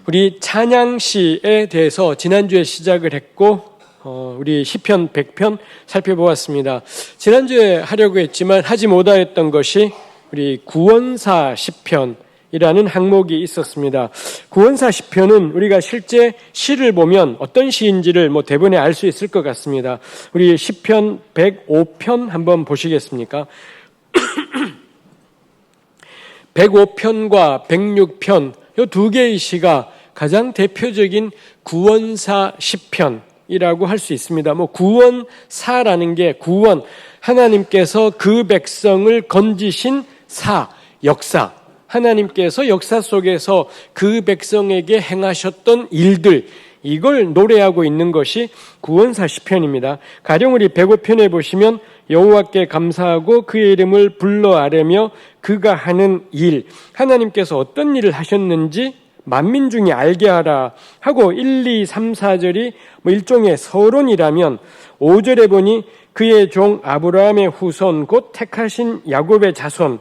우리 찬양시에 대해서 지난주에 시작을 했고 우리 시편 100편 살펴보았습니다. 지난주에 하려고 했지만 하지 못하였던 것이 우리 구원사 시편이라는 항목이 있었습니다. 구원사 시편은 우리가 실제 시를 보면 어떤 시인지를 대본에 알 수 있을 것 같습니다. 우리 시편 105편 한번 보시겠습니까? 105편과 106편 이 두 개의 시가 가장 대표적인 구원사 시편이라고 할 수 있습니다. 구원사라는 게 구원, 하나님께서 그 백성을 건지신 역사, 하나님께서 역사 속에서 그 백성에게 행하셨던 일들, 이걸 노래하고 있는 것이 구원사 시편입니다. 가령 우리 105편에 보시면 여호와께 감사하고 그의 이름을 불러 아뢰며 그가 하는 일, 하나님께서 어떤 일을 하셨는지 만민 중에 알게 하라 하고 1, 2, 3, 4절이 일종의 서론이라면 5절에 보니 그의 종 아브라함의 후손 곧 택하신 야곱의 자손에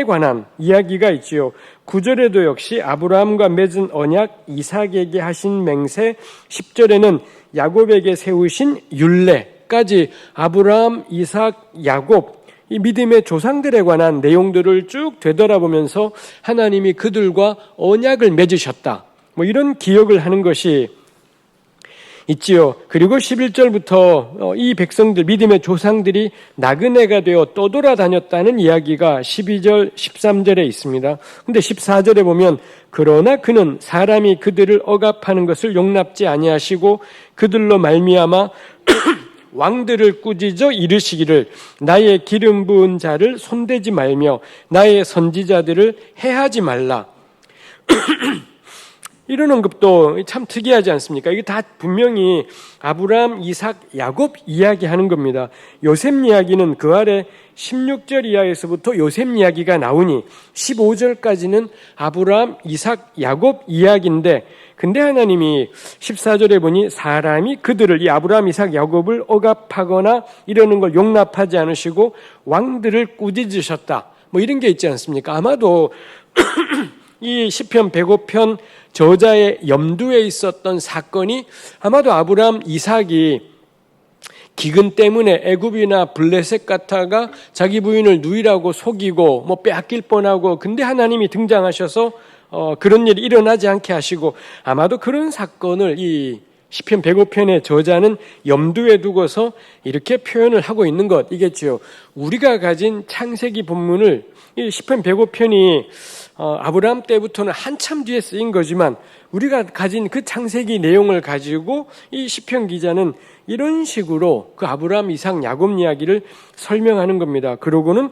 관한 이야기가 있지요. 9절에도 역시 아브라함과 맺은 언약, 이삭에게 하신 맹세, 10절에는 야곱에게 세우신 율례까지 아브라함, 이삭, 야곱 이 믿음의 조상들에 관한 내용들을 쭉 되돌아보면서 하나님이 그들과 언약을 맺으셨다. 이런 기억을 하는 것이 있지요. 그리고 11절부터 이 백성들, 믿음의 조상들이 나그네가 되어 떠돌아다녔다는 이야기가 12절, 13절에 있습니다. 근데 14절에 보면 그러나 그는 사람이 그들을 억압하는 것을 용납지 아니하시고 그들로 말미암아 왕들을 꾸짖어 이르시기를 나의 기름 부은 자를 손대지 말며 나의 선지자들을 해하지 말라. 이런 언급도 참 특이하지 않습니까? 이게 다 분명히 아브라함, 이삭, 야곱 이야기하는 겁니다. 요셉 이야기는 그 아래 16절 이하에서부터 요셉 이야기가 나오니 15절까지는 아브라함, 이삭, 야곱 이야기인데 근데 하나님이 14절에 보니 사람이 그들을 이 아브라함, 이삭, 야곱을 억압하거나 이러는 걸 용납하지 않으시고 왕들을 꾸짖으셨다. 이런 게 있지 않습니까? 아마도 이 시편 105편 저자의 염두에 있었던 사건이 아마도 아브라함, 이삭이 기근 때문에 애굽이나 블레셋 갔다가 자기 부인을 누이라고 속이고 빼앗길 뻔하고 근데 하나님이 등장하셔서 그런 일이 일어나지 않게 하시고 아마도 그런 사건을 이 시편 105편의 저자는 염두에 두고서 이렇게 표현을 하고 있는 것이겠죠. 우리가 가진 창세기 본문을 이 시편 105편이 아브라함 때부터는 한참 뒤에 쓰인 거지만 우리가 가진 그 창세기 내용을 가지고 이 시편 기자는 이런 식으로 그 아브라함, 이삭, 야곱 이야기를 설명하는 겁니다. 그러고는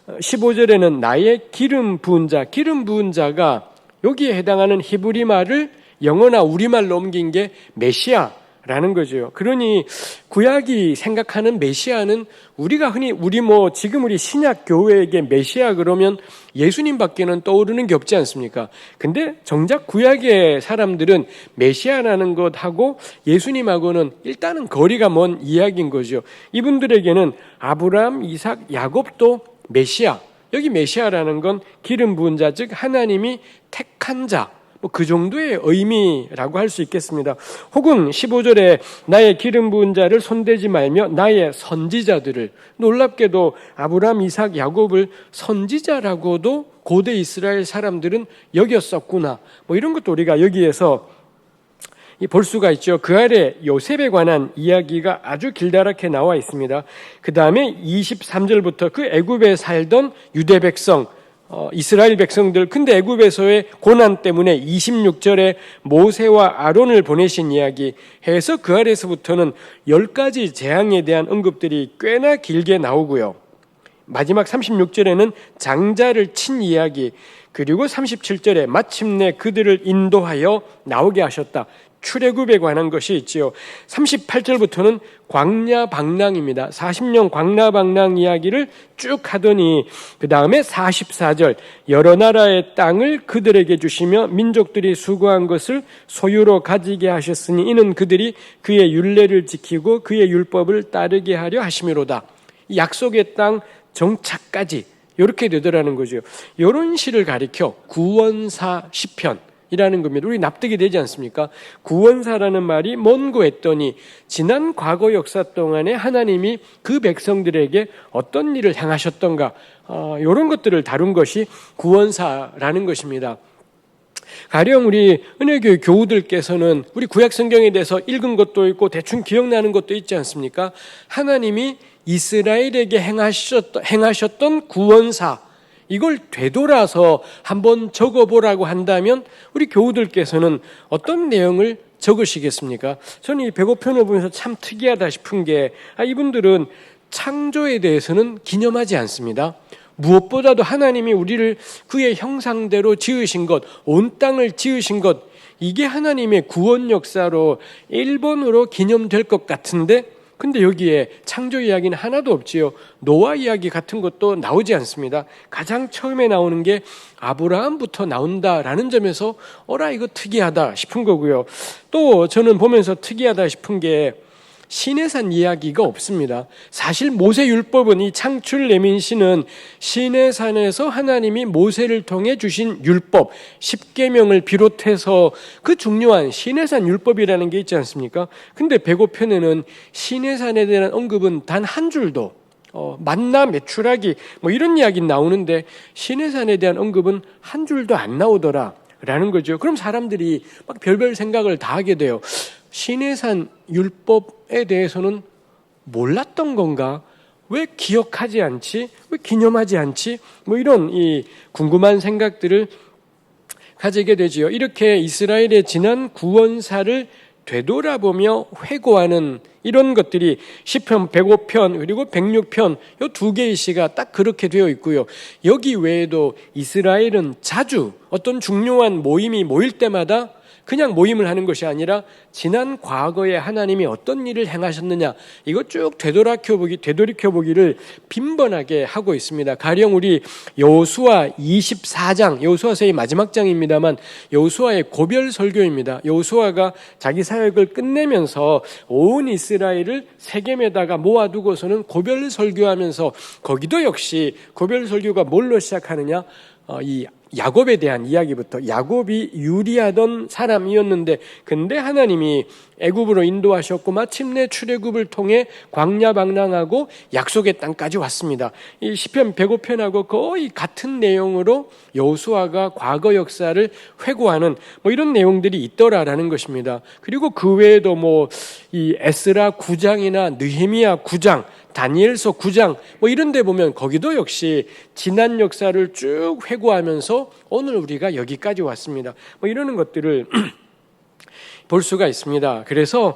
15절에는 나의 기름 부은 자, 기름 부은 자가 여기에 해당하는 히브리 말을 영어나 우리말로 옮긴 게 메시아라는 거죠. 그러니 구약이 생각하는 메시아는 우리가 흔히 지금 우리 신약 교회에게 메시아 그러면 예수님밖에는 떠오르는 게 없지 않습니까? 근데 정작 구약의 사람들은 메시아라는 것하고 예수님하고는 일단은 거리가 먼 이야기인 거죠. 이분들에게는 아브라함, 이삭, 야곱도 메시아. 여기 메시아라는 건 기름 부은 자, 즉 하나님이 택한 자, 그 정도의 의미라고 할 수 있겠습니다. 혹은 15절에 나의 기름 부은 자를 손대지 말며 나의 선지자들을, 놀랍게도 아브라함, 이삭, 야곱을 선지자라고도 고대 이스라엘 사람들은 여겼었구나. 이런 것도 우리가 여기에서 볼 수가 있죠. 그 아래 요셉에 관한 이야기가 아주 길다랗게 나와 있습니다. 그 다음에 23절부터 그 애굽에 살던 유대 백성, 이스라엘 백성들, 근데 애굽에서의 고난 때문에 26절에 모세와 아론을 보내신 이야기 해서 그 아래서부터는 10가지 재앙에 대한 언급들이 꽤나 길게 나오고요. 마지막 36절에는 장자를 친 이야기, 그리고 37절에 마침내 그들을 인도하여 나오게 하셨다. 출애굽에 관한 것이 있지요. 38절부터는 광야 방랑입니다. 40년 광야 방랑 이야기를 쭉 하더니 그 다음에 44절 여러 나라의 땅을 그들에게 주시며 민족들이 수고한 것을 소유로 가지게 하셨으니 이는 그들이 그의 율례를 지키고 그의 율법을 따르게 하려 하심이로다. 약속의 땅 정착까지 이렇게 되더라는 거죠. 이런 시를 가리켜 구원사 시편 이라는 겁니다. 우리 납득이 되지 않습니까? 구원사라는 말이 뭔고 했더니 지난 과거 역사 동안에 하나님이 그 백성들에게 어떤 일을 행하셨던가 이런 것들을 다룬 것이 구원사라는 것입니다. 가령 우리 은혜교회 교우들께서는 우리 구약 성경에 대해서 읽은 것도 있고 대충 기억나는 것도 있지 않습니까? 하나님이 이스라엘에게 행하셨던 구원사, 이걸 되돌아서 한번 적어보라고 한다면 우리 교우들께서는 어떤 내용을 적으시겠습니까? 저는 이 배고편을 보면서 참 특이하다 싶은 게 이분들은 창조에 대해서는 기념하지 않습니다. 무엇보다도 하나님이 우리를 그의 형상대로 지으신 것, 온 땅을 지으신 것, 이게 하나님의 구원 역사로 1번으로 기념될 것 같은데, 근데 여기에 창조 이야기는 하나도 없지요. 노아 이야기 같은 것도 나오지 않습니다. 가장 처음에 나오는 게 아브라함부터 나온다라는 점에서 이거 특이하다 싶은 거고요. 또 저는 보면서 특이하다 싶은 게 시내산 이야기가 없습니다. 사실 모세율법은 이 창출 내민시는 시내산에서 하나님이 모세를 통해 주신 율법, 십계명을 비롯해서 그 중요한 시내산 율법이라는 게 있지 않습니까? 근데 배고편에는 시내산에 대한 언급은 단 한 줄도 만나 메추라기 이런 이야기 나오는데 시내산에 대한 언급은 한 줄도 안 나오더라라는 거죠. 그럼 사람들이 막 별별 생각을 다 하게 돼요. 시내산 율법에 대해서는 몰랐던 건가? 왜 기억하지 않지? 왜 기념하지 않지? 이런 이 궁금한 생각들을 가지게 되지요. 이렇게 이스라엘의 지난 구원사를 되돌아보며 회고하는 이런 것들이 시편 105편 그리고 106편 이 두 개의 시가 딱 그렇게 되어 있고요. 여기 외에도 이스라엘은 자주 어떤 중요한 모임이 모일 때마다 그냥 모임을 하는 것이 아니라 지난 과거에 하나님이 어떤 일을 행하셨느냐 이거 쭉 되돌이켜보기를 빈번하게 하고 있습니다. 가령 우리 여호수아 24장, 여호수아서의 마지막 장입니다만 여호수아의 고별 설교입니다. 여호수아가 자기 사역을 끝내면서 온 이스라엘을 세겜에다가 모아두고서는 고별 설교하면서 거기도 역시 고별 설교가 뭘로 시작하느냐, 이 야곱에 대한 이야기부터, 야곱이 유리하던 사람이었는데 근데 하나님이 애굽으로 인도하셨고 마침내 출애굽을 통해 광야 방랑하고 약속의 땅까지 왔습니다. 이 시편 105편하고 거의 같은 내용으로 여호수아가 과거 역사를 회고하는 이런 내용들이 있더라라는 것입니다. 그리고 그 외에도 이 에스라 9장이나 느헤미야 9장, 다니엘서 9장 이런 데 보면 거기도 역시 지난 역사를 쭉 회고하면서 오늘 우리가 여기까지 왔습니다. 이러는 것들을 볼 수가 있습니다. 그래서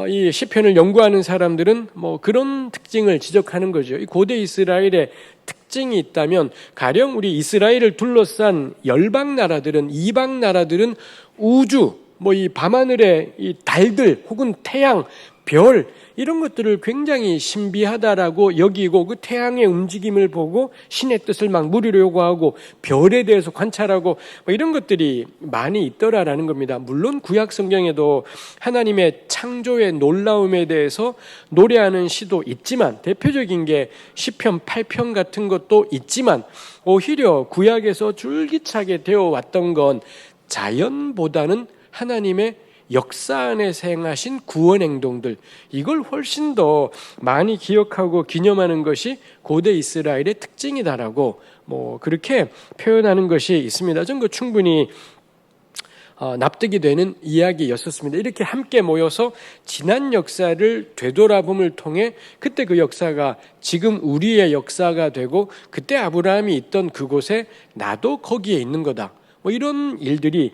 이 시편을 연구하는 사람들은 그런 특징을 지적하는 거죠. 이 고대 이스라엘의 특징이 있다면 가령 우리 이스라엘을 둘러싼 열방 나라들은, 이방 나라들은 우주, 이 밤하늘의 이 달들 혹은 태양, 별 이런 것들을 굉장히 신비하다라고 여기고 그 태양의 움직임을 보고 신의 뜻을 막 물으려고 하고 별에 대해서 관찰하고 이런 것들이 많이 있더라라는 겁니다. 물론 구약 성경에도 하나님의 창조의 놀라움에 대해서 노래하는 시도 있지만 대표적인 게 시편 8편 같은 것도 있지만 오히려 구약에서 줄기차게 되어 왔던 건 자연보다는 하나님의 역사 안에서 행하신 구원 행동들, 이걸 훨씬 더 많이 기억하고 기념하는 것이 고대 이스라엘의 특징이다라고 그렇게 표현하는 것이 있습니다. 저는 충분히 납득이 되는 이야기였었습니다. 이렇게 함께 모여서 지난 역사를 되돌아봄을 통해 그때 그 역사가 지금 우리의 역사가 되고 그때 아브라함이 있던 그곳에 나도 거기에 있는 거다. 이런 일들이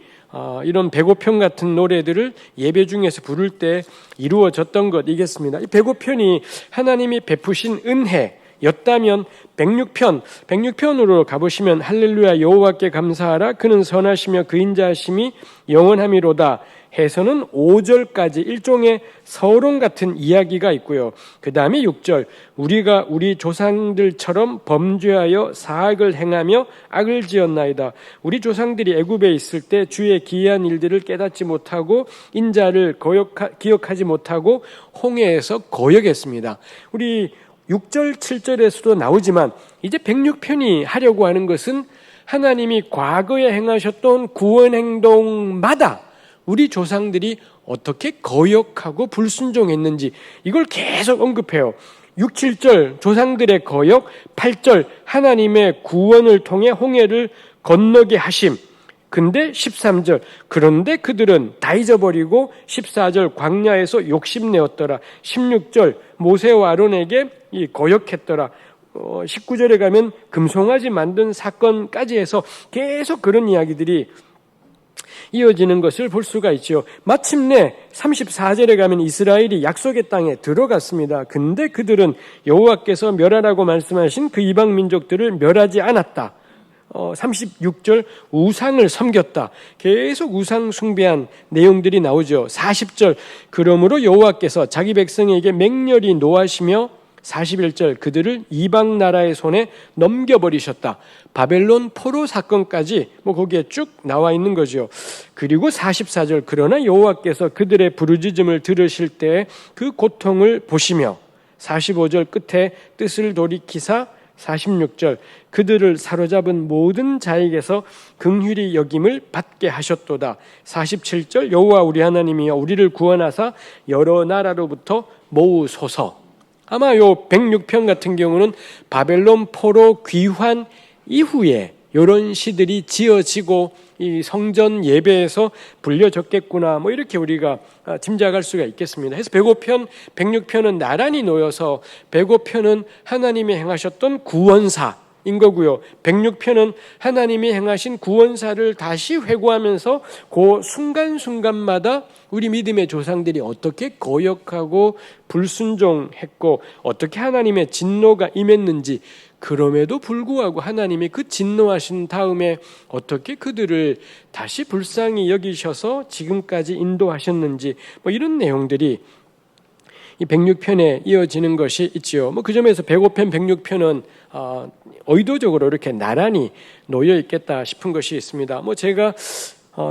이런 배고편 같은 노래들을 예배 중에서 부를 때 이루어졌던 것이겠습니다. 이 배고편이 하나님이 베푸신 은혜였다면 106편으로 가보시면 할렐루야 여호와께 감사하라 그는 선하시며 그 인자하심이 영원함이로다 해서는 5절까지 일종의 서론 같은 이야기가 있고요. 그 다음에 6절 우리가 우리 조상들처럼 범죄하여 사악을 행하며 악을 지었나이다. 우리 조상들이 애굽에 있을 때 주의 기이한 일들을 깨닫지 못하고 인자를 기억하지 못하고 홍해에서 거역했습니다. 우리 6절 7절에서도 나오지만 이제 106편이 하려고 하는 것은 하나님이 과거에 행하셨던 구원 행동마다 우리 조상들이 어떻게 거역하고 불순종했는지 이걸 계속 언급해요. 6, 7절 조상들의 거역, 8절 하나님의 구원을 통해 홍해를 건너게 하심. 근데 13절 그런데 그들은 다 잊어버리고 14절 광야에서 욕심내었더라. 16절 모세와 아론에게 거역했더라. 19절에 가면 금송아지 만든 사건까지 해서 계속 그런 이야기들이 이어지는 것을 볼 수가 있죠. 마침내 34절에 가면 이스라엘이 약속의 땅에 들어갔습니다. 근데 그들은 여호와께서 멸하라고 말씀하신 그 이방 민족들을 멸하지 않았다. 36절 우상을 섬겼다. 계속 우상 숭배한 내용들이 나오죠. 40절 그러므로 여호와께서 자기 백성에게 맹렬히 노하시며 41절 그들을 이방 나라의 손에 넘겨버리셨다. 바벨론 포로 사건까지 거기에 쭉 나와 있는 거죠. 그리고 44절 그러나 여호와께서 그들의 부르짖음을 들으실 때 그 고통을 보시며 45절 끝에 뜻을 돌이키사 46절 그들을 사로잡은 모든 자에게서 긍휼히 여김을 받게 하셨도다. 47절 여호와 우리 하나님이여 우리를 구원하사 여러 나라로부터 모으소서. 아마 요 106편 같은 경우는 바벨론 포로 귀환 이후에 이런 시들이 지어지고 이 성전 예배에서 불려졌겠구나 이렇게 우리가 짐작할 수가 있겠습니다. 그래서 105편, 106편은 나란히 놓여서 105편은 하나님이 행하셨던 구원사인 거고요. 106편은 하나님이 행하신 구원사를 다시 회고하면서 그 순간순간마다 우리 믿음의 조상들이 어떻게 거역하고 불순종했고 어떻게 하나님의 진노가 임했는지 그럼에도 불구하고 하나님이 그 진노하신 다음에 어떻게 그들을 다시 불쌍히 여기셔서 지금까지 인도하셨는지 이런 내용들이 이 106편에 이어지는 것이 있지요. 그 점에서 105편, 106편은 의도적으로 이렇게 나란히 놓여 있겠다 싶은 것이 있습니다. 제가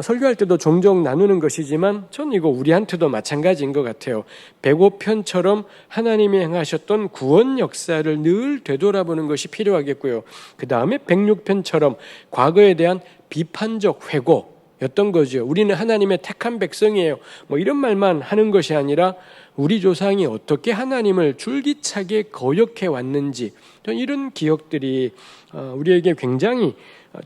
설교할 때도 종종 나누는 것이지만 전 이거 우리한테도 마찬가지인 것 같아요. 105편처럼 하나님이 행하셨던 구원 역사를 늘 되돌아보는 것이 필요하겠고요. 그 다음에 106편처럼 과거에 대한 비판적 회고였던 거죠. 우리는 하나님의 택한 백성이에요. 이런 말만 하는 것이 아니라 우리 조상이 어떻게 하나님을 줄기차게 거역해 왔는지 이런 기억들이 우리에게 굉장히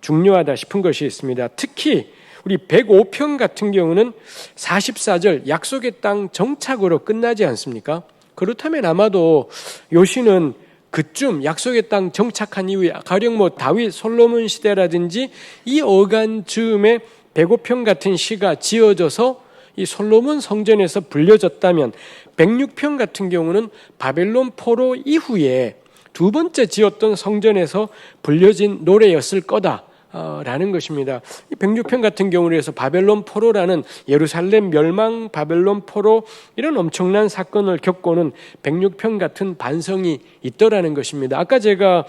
중요하다 싶은 것이 있습니다. 특히 우리 105편 같은 경우는 44절 약속의 땅 정착으로 끝나지 않습니까? 그렇다면 아마도 요시는 그쯤 약속의 땅 정착한 이후에 가령 다윗 솔로몬 시대라든지 이 어간 즈음에 105편 같은 시가 지어져서 이 솔로몬 성전에서 불려졌다면 106편 같은 경우는 바벨론 포로 이후에 두 번째 지었던 성전에서 불려진 노래였을 거다. 라는 것입니다. 106편 같은 경우로 해서 바벨론 포로라는 예루살렘 멸망 바벨론 포로 이런 엄청난 사건을 겪고는 106편 같은 반성이 있더라는 것입니다. 아까 제가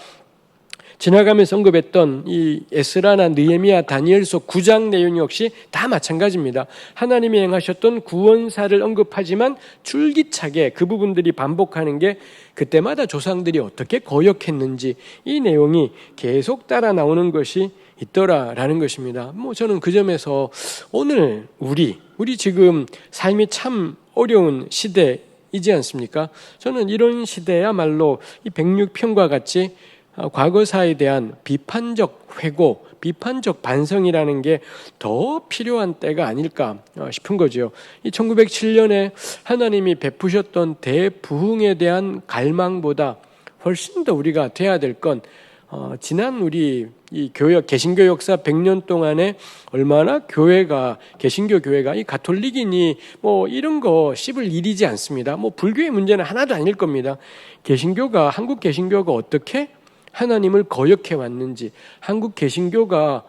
지나가면서 언급했던 이 에스라나 느헤미야 다니엘서 9장 내용 역시 다 마찬가지입니다. 하나님이 행하셨던 구원사를 언급하지만 줄기차게 그 부분들이 반복하는 게 그때마다 조상들이 어떻게 거역했는지 이 내용이 계속 따라 나오는 것이 있더라라는 것입니다. 저는 그 점에서 오늘 우리 지금 삶이 참 어려운 시대이지 않습니까? 저는 이런 시대야말로 이 106편과 같이 과거사에 대한 비판적 회고, 비판적 반성이라는 게 더 필요한 때가 아닐까 싶은 거죠. 이 1907년에 하나님이 베푸셨던 대부흥에 대한 갈망보다 훨씬 더 우리가 돼야 될 건 지난 우리 이 교회 개신교 역사 100년 동안에 얼마나 개신교 교회가 이 가톨릭이니 이런 거 씹을 일이지 않습니다. 불교의 문제는 하나도 아닐 겁니다. 한국 개신교가 어떻게 하나님을 거역해 왔는지, 한국 개신교가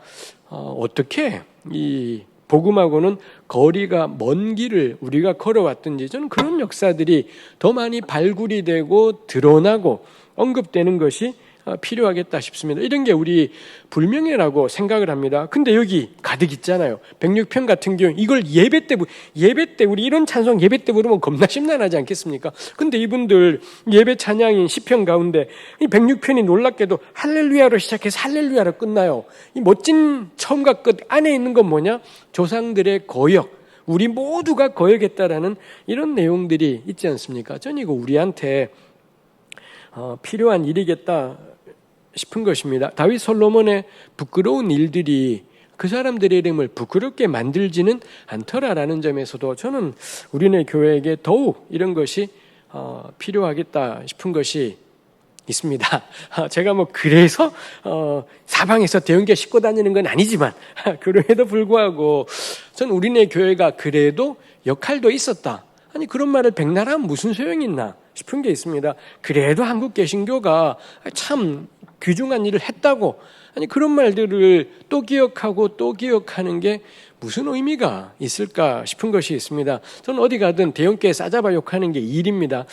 어떻게 이 복음하고는 거리가 먼 길을 우리가 걸어왔든지 저는 그런 역사들이 더 많이 발굴이 되고 드러나고 언급되는 것이 필요하겠다 싶습니다. 이런 게 우리 불명예라고 생각을 합니다. 근데 여기 가득 있잖아요. 106편 같은 경우 이걸 예배 때 우리 이런 찬송 예배 때 부르면 겁나 심란하지 않겠습니까? 근데 이분들 예배 찬양인 시편 가운데 이 106편이 놀랍게도 할렐루야로 시작해서 할렐루야로 끝나요. 이 멋진 처음과 끝 안에 있는 건 뭐냐? 조상들의 거역, 우리 모두가 거역했다라는 이런 내용들이 있지 않습니까? 저는 이거 우리한테 필요한 일이겠다 싶은 것입니다. 다윗 솔로몬의 부끄러운 일들이 그 사람들의 이름을 부끄럽게 만들지는 않더라라는 점에서도 저는 우리네 교회에게 더욱 이런 것이 필요하겠다 싶은 것이 있습니다. 제가 그래서 사방에서 대형교 싣고 다니는 건 아니지만 그럼에도 불구하고 전 우리네 교회가 그래도 역할도 있었다. 아니 그런 말을 백날 하면 무슨 소용이 있나 싶은 게 있습니다. 그래도 한국 개신교가 참 귀중한 일을 했다고, 아니 그런 말들을 또 기억하고 또 기억하는 게 무슨 의미가 있을까 싶은 것이 있습니다. 저는 어디 가든 대형교회 싸잡아 욕하는 게 일입니다.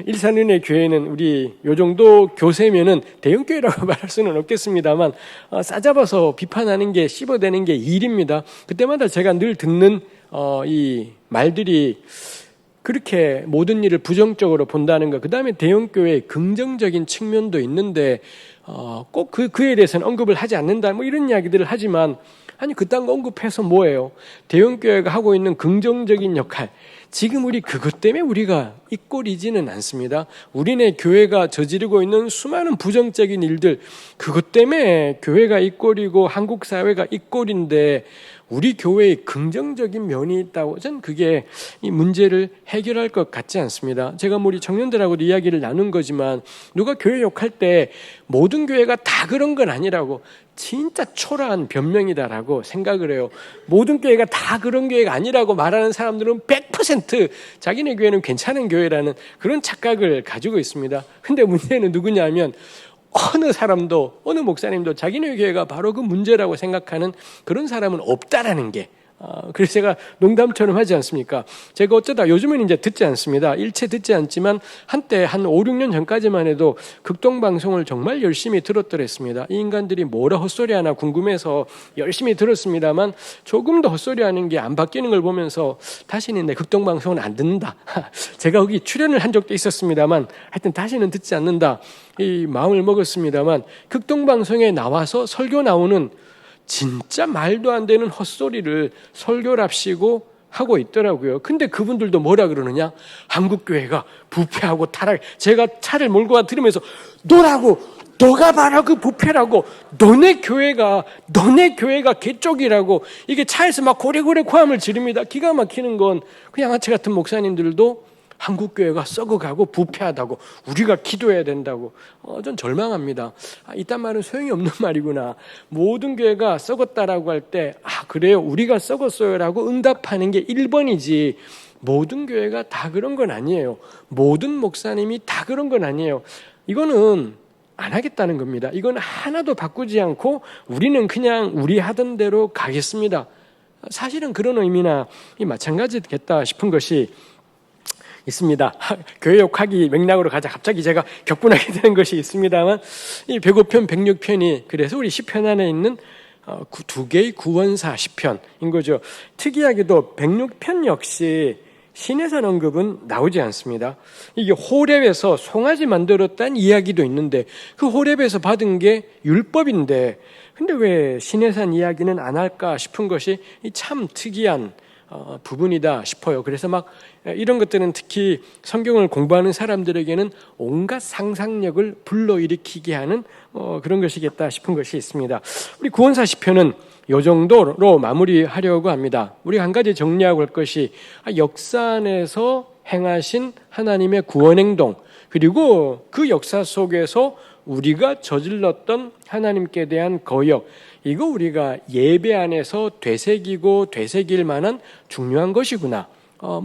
일산은혜 교회는 우리 요 정도 교세면은 대형교회라고 말할 수는 없겠습니다만 싸잡아서 비판하는 게, 씹어대는 게 일입니다. 그때마다 제가 늘 듣는 이 말들이 그렇게 모든 일을 부정적으로 본다는 것, 그 다음에 대형교회의 긍정적인 측면도 있는데 꼭 그에 대해서는 언급을 하지 않는다 이런 이야기들을 하지만, 아니 그딴 거 언급해서 뭐예요? 대형교회가 하고 있는 긍정적인 역할, 지금 우리 그것 때문에 우리가 이 꼴이지는 않습니다. 우리네 교회가 저지르고 있는 수많은 부정적인 일들, 그것 때문에 교회가 이 꼴이고 한국 사회가 이 꼴인데 우리 교회의 긍정적인 면이 있다고, 저는 그게 이 문제를 해결할 것 같지 않습니다. 제가 우리 청년들하고도 이야기를 나눈 거지만 누가 교회 욕할 때 모든 교회가 다 그런 건 아니라고, 진짜 초라한 변명이다라고 생각을 해요. 모든 교회가 다 그런 교회가 아니라고 말하는 사람들은 100% 자기네 교회는 괜찮은 교회라는 그런 착각을 가지고 있습니다. 근데 문제는 누구냐면 어느 사람도, 어느 목사님도 자기네 교회가 바로 그 문제라고 생각하는 그런 사람은 없다라는 게, 그래서 제가 농담처럼 하지 않습니까? 제가 어쩌다 요즘은 이제 듣지 않습니다. 일체 듣지 않지만 한때 한 5, 6년 전까지만 해도 극동방송을 정말 열심히 들었더랬습니다. 이 인간들이 뭐라 헛소리 하나 궁금해서 열심히 들었습니다만 조금 더 헛소리 하는 게 안 바뀌는 걸 보면서 다시는 내 극동방송은 안 듣는다. 제가 거기 출연을 한 적도 있었습니다만 하여튼 다시는 듣지 않는다, 이 마음을 먹었습니다만, 극동방송에 나와서 설교 나오는 진짜 말도 안 되는 헛소리를 설교랍시고 하고 있더라고요. 근데 그분들도 뭐라 그러느냐? 한국교회가 부패하고 타락. 제가 차를 몰고 와 들으면서 너라고, 너가 바로 그 부패라고, 너네 교회가 개쪽이라고, 이게 차에서 막 고래고래 고함을 지릅니다. 기가 막히는 건 그 양아치 같은 목사님들도 한국교회가 썩어가고 부패하다고, 우리가 기도해야 된다고. 전 절망합니다. 이딴 말은 소용이 없는 말이구나. 모든 교회가 썩었다라고 할 때 그래요, 우리가 썩었어요 라고 응답하는 게 1번이지 모든 교회가 다 그런 건 아니에요. 모든 목사님이 다 그런 건 아니에요. 이거는 안 하겠다는 겁니다. 이건 하나도 바꾸지 않고 우리는 그냥 우리 하던 대로 가겠습니다. 사실은 그런 의미나 마찬가지겠다 싶은 것이 있습니다. 교회 욕하기 맥락으로 가자. 갑자기 제가 격분하게 되는 것이 있습니다만, 이 105편, 106편이 그래서 우리 시편 안에 있는 두 개의 구원사 시편인 거죠. 특이하게도 106편 역시 신해산 언급은 나오지 않습니다. 이게 호렙에서 송아지 만들었다는 이야기도 있는데 그 호렙에서 받은 게 율법인데, 근데 왜 신해산 이야기는 안 할까 싶은 것이 참 특이한 부분이다 싶어요. 그래서 막 이런 것들은 특히 성경을 공부하는 사람들에게는 온갖 상상력을 불러일으키게 하는 그런 것이겠다 싶은 것이 있습니다. 우리 구원사 시편은 이 정도로 마무리하려고 합니다. 우리가 한 가지 정리하고 할 것이 역사 안에서 행하신 하나님의 구원행동, 그리고 그 역사 속에서 우리가 저질렀던 하나님께 대한 거역, 이거 우리가 예배 안에서 되새기고 되새길 만한 중요한 것이구나.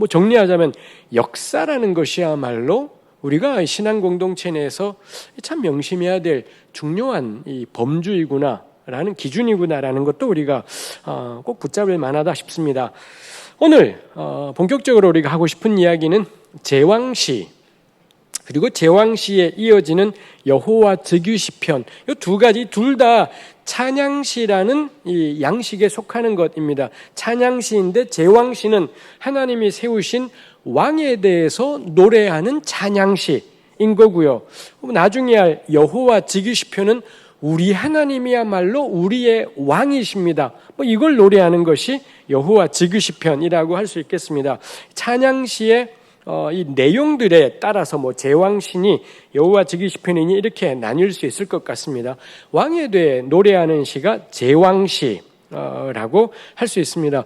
정리하자면 역사라는 것이야말로 우리가 신앙 공동체 내에서 참 명심해야 될 중요한 이 범주이구나라는 기준이구나라는 것도 우리가 꼭 붙잡을 만하다 싶습니다. 오늘 본격적으로 우리가 하고 싶은 이야기는 제왕시, 그리고 제왕시에 이어지는 여호와 즉위시편, 이 두 가지 둘 다 찬양시라는 이 양식에 속하는 것입니다. 찬양시인데 제왕시는 하나님이 세우신 왕에 대해서 노래하는 찬양시인 거고요. 나중에 할 여호와 즉위시편은 우리 하나님이야말로 우리의 왕이십니다. 이걸 노래하는 것이 여호와 즉위시편이라고 할 수 있겠습니다. 찬양시의 이 내용들에 따라서 제왕시니 여호와 즉위시편이니 이렇게 나뉠 수 있을 것 같습니다. 왕에 대해 노래하는 시가 제왕시라고 할 수 있습니다.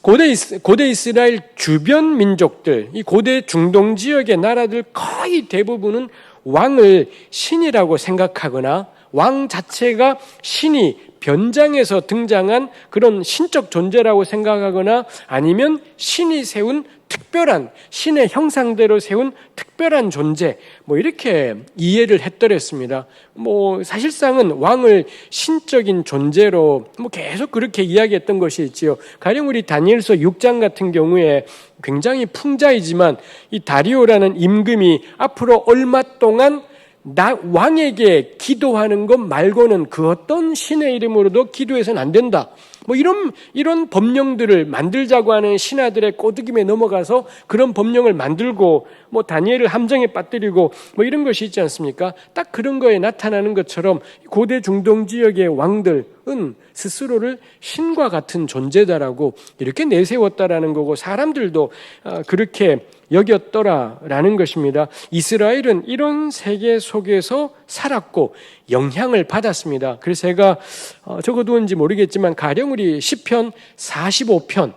고대 이스라엘 주변 민족들, 이 고대 중동 지역의 나라들 거의 대부분은 왕을 신이라고 생각하거나 왕 자체가 신이 변장해서 등장한 그런 신적 존재라고 생각하거나 아니면 신이 세운 특별한 신의 형상대로 세운 특별한 존재 이렇게 이해를 했더랬습니다. 사실상은 왕을 신적인 존재로 계속 그렇게 이야기했던 것이 있지요. 가령 우리 다니엘서 6장 같은 경우에 굉장히 풍자이지만 이 다리오라는 임금이 앞으로 얼마 동안 왕에게 기도하는 것 말고는 그 어떤 신의 이름으로도 기도해서는 안 된다. 이런 법령들을 만들자고 하는 신하들의 꼬드김에 넘어가서 그런 법령을 만들고 다니엘을 함정에 빠뜨리고 이런 것이 있지 않습니까? 딱 그런 거에 나타나는 것처럼 고대 중동 지역의 왕들은 스스로를 신과 같은 존재다라고 이렇게 내세웠다라는 거고 사람들도 그렇게 여겼더라라는 것입니다. 이스라엘은 이런 세계 속에서 살았고 영향을 받았습니다. 그래서 제가 적어두었는지 모르겠지만 가령 우리 시편 45편이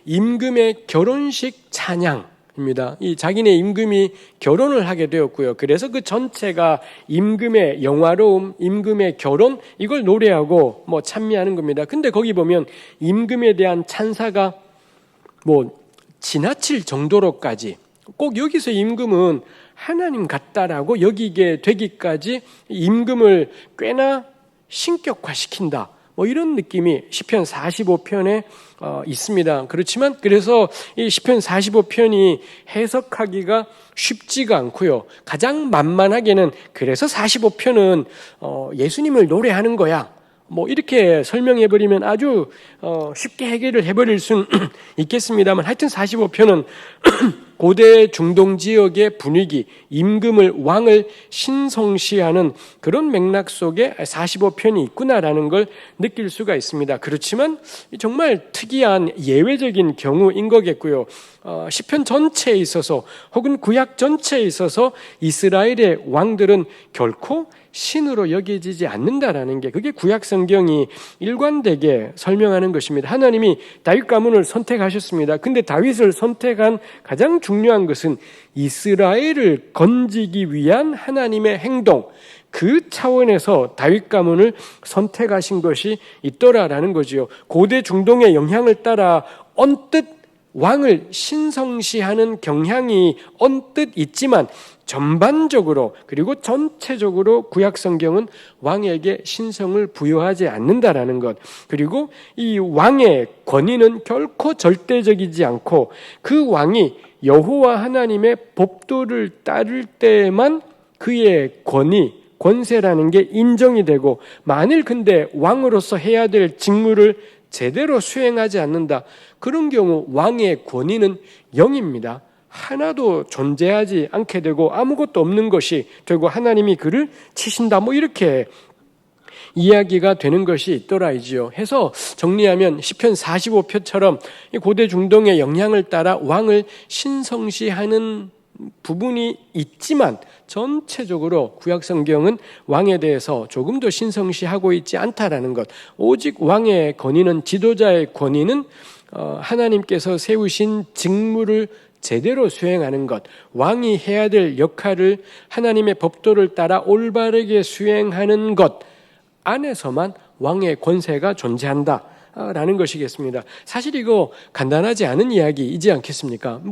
임금의 결혼식 찬양입니다. 이 자기네 임금이 결혼을 하게 되었고요. 그래서 그 전체가 임금의 영화로움, 임금의 결혼 이걸 노래하고 찬미하는 겁니다. 근데 거기 보면 임금에 대한 찬사가 지나칠 정도로까지 꼭 여기서 임금은 하나님 같다라고 여기게 되기까지 임금을 꽤나 신격화시킨다. 이런 느낌이 시편 45편에 있습니다. 그렇지만 그래서 이 시편 45편이 해석하기가 쉽지가 않고요. 가장 만만하게는 그래서 45편은 예수님을 노래하는 거야. 이렇게 설명해버리면 아주 쉽게 해결을 해버릴 수는 있겠습니다만 하여튼 45편은 고대 중동 지역의 분위기, 임금을 왕을 신성시하는 그런 맥락 속에 45편이 있구나라는 걸 느낄 수가 있습니다. 그렇지만 정말 특이한 예외적인 경우인 거겠고요. 시편 전체에 있어서 혹은 구약 전체에 있어서 이스라엘의 왕들은 결코 신으로 여겨지지 않는다라는 게 그게 구약 성경이 일관되게 설명하는 것입니다. 하나님이 다윗 가문을 선택하셨습니다. 근데 다윗을 선택한 가장 중요한 것은 이스라엘을 건지기 위한 하나님의 행동, 그 차원에서 다윗 가문을 선택하신 것이 있더라라는 거지요. 고대 중동의 영향을 따라 언뜻 왕을 신성시하는 경향이 언뜻 있지만 전반적으로 그리고 전체적으로 구약 성경은 왕에게 신성을 부여하지 않는다라는 것, 그리고 이 왕의 권위는 결코 절대적이지 않고 그 왕이 여호와 하나님의 법도를 따를 때에만 그의 권위, 권세라는 게 인정이 되고 만일 근데 왕으로서 해야 될 직무를 제대로 수행하지 않는다. 그런 경우 왕의 권위는 0입니다. 하나도 존재하지 않게 되고 아무것도 없는 것이 되고 하나님이 그를 치신다. 이렇게 이야기가 되는 것이 있더라이지요. 해서 정리하면 시편 45편처럼 고대 중동의 영향을 따라 왕을 신성시하는 부분이 있지만 전체적으로 구약 성경은 왕에 대해서 조금 더 신성시하고 있지 않다라는 것. 오직 왕의 권위는, 지도자의 권위는 하나님께서 세우신 직무를 제대로 수행하는 것, 왕이 해야 될 역할을 하나님의 법도를 따라 올바르게 수행하는 것 안에서만 왕의 권세가 존재한다 라는 것이겠습니다. 사실 이거 간단하지 않은 이야기이지 않겠습니까?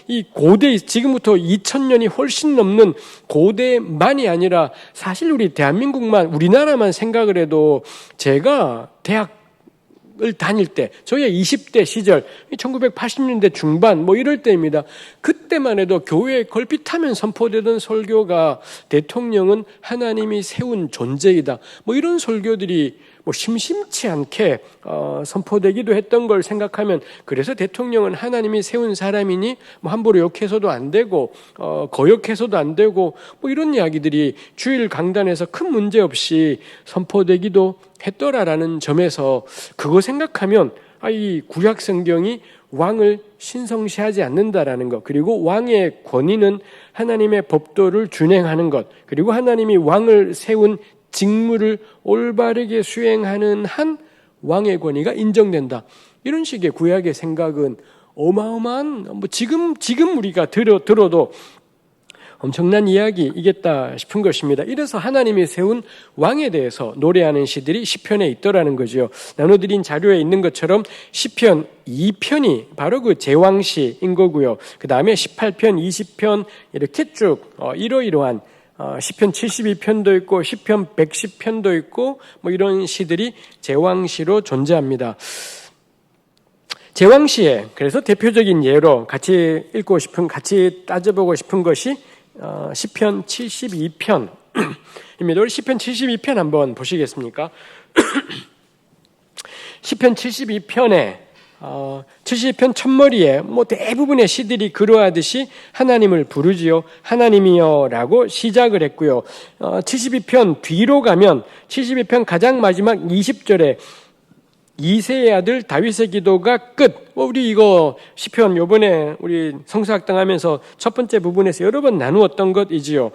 이 고대, 지금부터 2000년이 훨씬 넘는 고대만이 아니라 사실 우리 대한민국만, 우리나라만 생각을 해도 제가 대학을 대학을 다닐 때, 저의 20대 시절, 1980년대 중반 뭐 이럴 때입니다. 그때만 해도 교회에 걸핏하면 선포되던 설교가 대통령은 하나님이 세운 존재이다. 뭐 이런 설교들이 뭐 심심치 않게 선포되기도 했던 걸 생각하면, 그래서 대통령은 하나님이 세운 사람이니 뭐 함부로 욕해서도 안 되고 거역해서도 안 되고 뭐 이런 이야기들이 주일 강단에서 큰 문제 없이 선포되기도 했더라라는 점에서 그거 생각하면 이 구약 성경이 왕을 신성시하지 않는다라는 것, 그리고 왕의 권위는 하나님의 법도를 준행하는 것, 그리고 하나님이 왕을 세운 직무를 올바르게 수행하는 한 왕의 권위가 인정된다. 이런 식의 구약의 생각은 어마어마한, 뭐 지금 우리가 들어도 엄청난 이야기이겠다 싶은 것입니다. 이래서 하나님이 세운 왕에 대해서 노래하는 시들이 시편에 있더라는 거죠. 나눠드린 자료에 있는 것처럼 시편 2편이 바로 그 제왕시인 거고요. 그 다음에 18편, 20편 이렇게 쭉 이러이러한 시편 72편도 있고 시편 110편도 있고 뭐 이런 시들이 제왕시로 존재합니다. 제왕시에 그래서 대표적인 예로 같이 읽고 싶은, 같이 따져보고 싶은 것이 시편 72편입니다. 우리 시편 72편 한번 보시겠습니까? 시편 72편에 72편 첫머리에 뭐 대부분의 시들이 그러하듯이 하나님을 부르지요. 하나님이여 라고 시작을 했고요. 72편 뒤로 가면 72편 가장 마지막 20절에 이새의 아들 다윗의 기도가 끝. 우리 이거 시편 요번에 우리 성서학당 하면서 첫 번째 부분에서 여러 번 나누었던 것이지요.